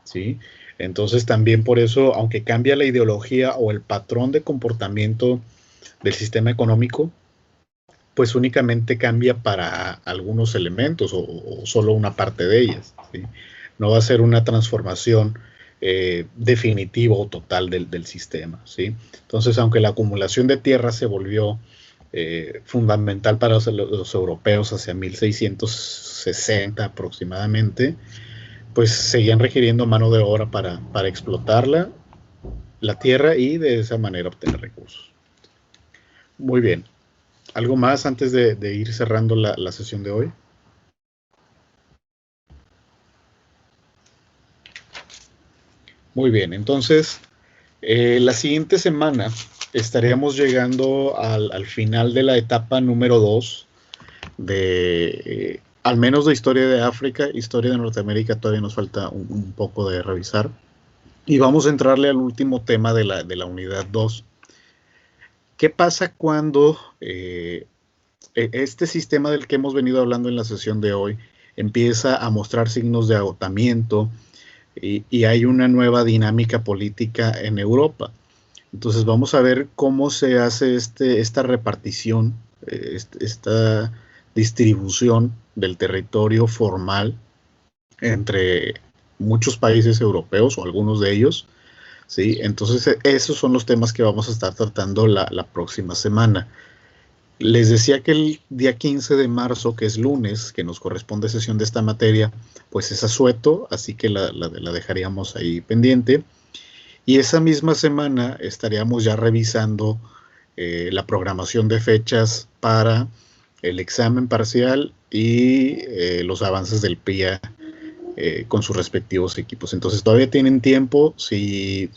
S1: ¿sí? Entonces también por eso, aunque cambia la ideología o el patrón de comportamiento del sistema económico, pues únicamente cambia para algunos elementos o solo una parte de ellas, ¿sí? No va a ser una transformación definitiva o total del sistema, ¿sí? Entonces, aunque la acumulación de tierra se volvió fundamental para los europeos hacia 1660 aproximadamente, pues seguían requiriendo mano de obra para explotarla, la tierra, y de esa manera obtener recursos. Muy bien. ¿Algo más antes de ir cerrando la sesión de hoy? Muy bien, entonces la siguiente semana estaríamos llegando al final de la etapa número 2 de, al menos de historia de África. Historia de Norteamérica todavía nos falta un poco de revisar. Y vamos a entrarle al último tema de la unidad 2. ¿Qué pasa cuando este sistema del que hemos venido hablando en la sesión de hoy empieza a mostrar signos de agotamiento y hay una nueva dinámica política en Europa? Entonces vamos a ver cómo se hace esta repartición, esta distribución del territorio formal entre muchos países europeos, o algunos de ellos, ¿sí? Entonces esos son los temas que vamos a estar tratando la próxima semana. Les decía que el día 15 de marzo, que es lunes, que nos corresponde sesión de esta materia, pues es asueto, así que la dejaríamos ahí pendiente. Y esa misma semana estaríamos ya revisando la programación de fechas para el examen parcial y los avances del PIA con sus respectivos equipos. Entonces todavía tienen tiempo. Si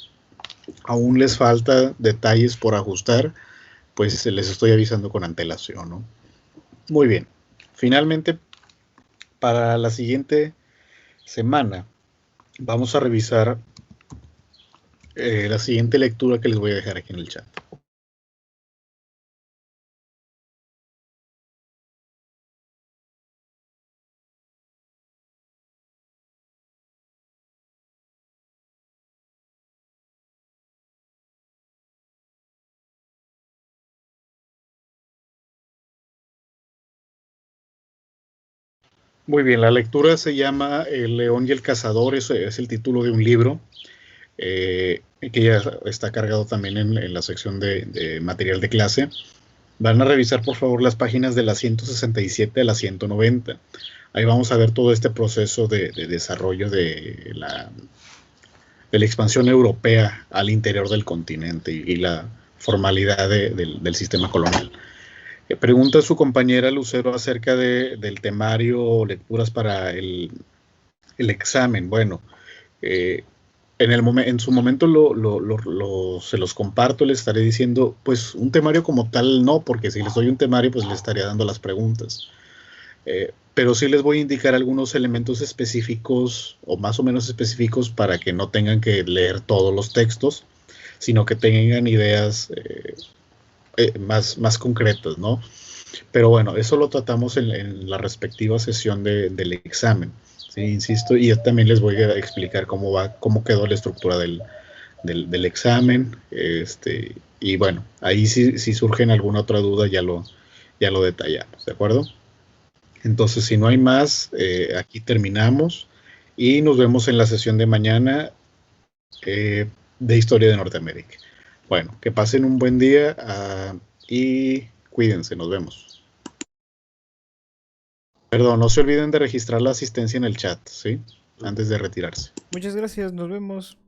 S1: aún les falta detalles por ajustar, pues les estoy avisando con antelación, ¿no? Muy bien. Finalmente, para la siguiente semana, vamos a revisar la siguiente lectura que les voy a dejar aquí en el chat. Muy bien, la lectura se llama El León y el Cazador, es el título de un libro que ya está cargado también en la sección de material de clase. Van a revisar por favor las páginas de la 167 a la 190. Ahí vamos a ver todo este proceso de desarrollo de la expansión europea al interior del continente y la formalidad del sistema colonial. Pregunta su compañera Lucero acerca del temario o lecturas para el examen. Bueno, en su momento se los comparto, les estaré diciendo, pues un temario como tal no, porque si les doy un temario, pues les estaría dando las preguntas. Pero sí les voy a indicar algunos elementos específicos o más o menos específicos para que no tengan que leer todos los textos, sino que tengan ideas más concretas, ¿no? Pero bueno, eso lo tratamos en la respectiva sesión del examen, ¿sí? Insisto, y yo también les voy a explicar cómo quedó la estructura del examen, y bueno, ahí si surgen alguna otra duda ya lo detallamos, ¿de acuerdo? Entonces, si no hay más, aquí terminamos y nos vemos en la sesión de mañana de Historia de Norteamérica. Bueno, que pasen un buen día y cuídense, nos vemos. Perdón, no se olviden de registrar la asistencia en el chat, ¿sí? Antes de retirarse.
S2: Muchas gracias, nos vemos.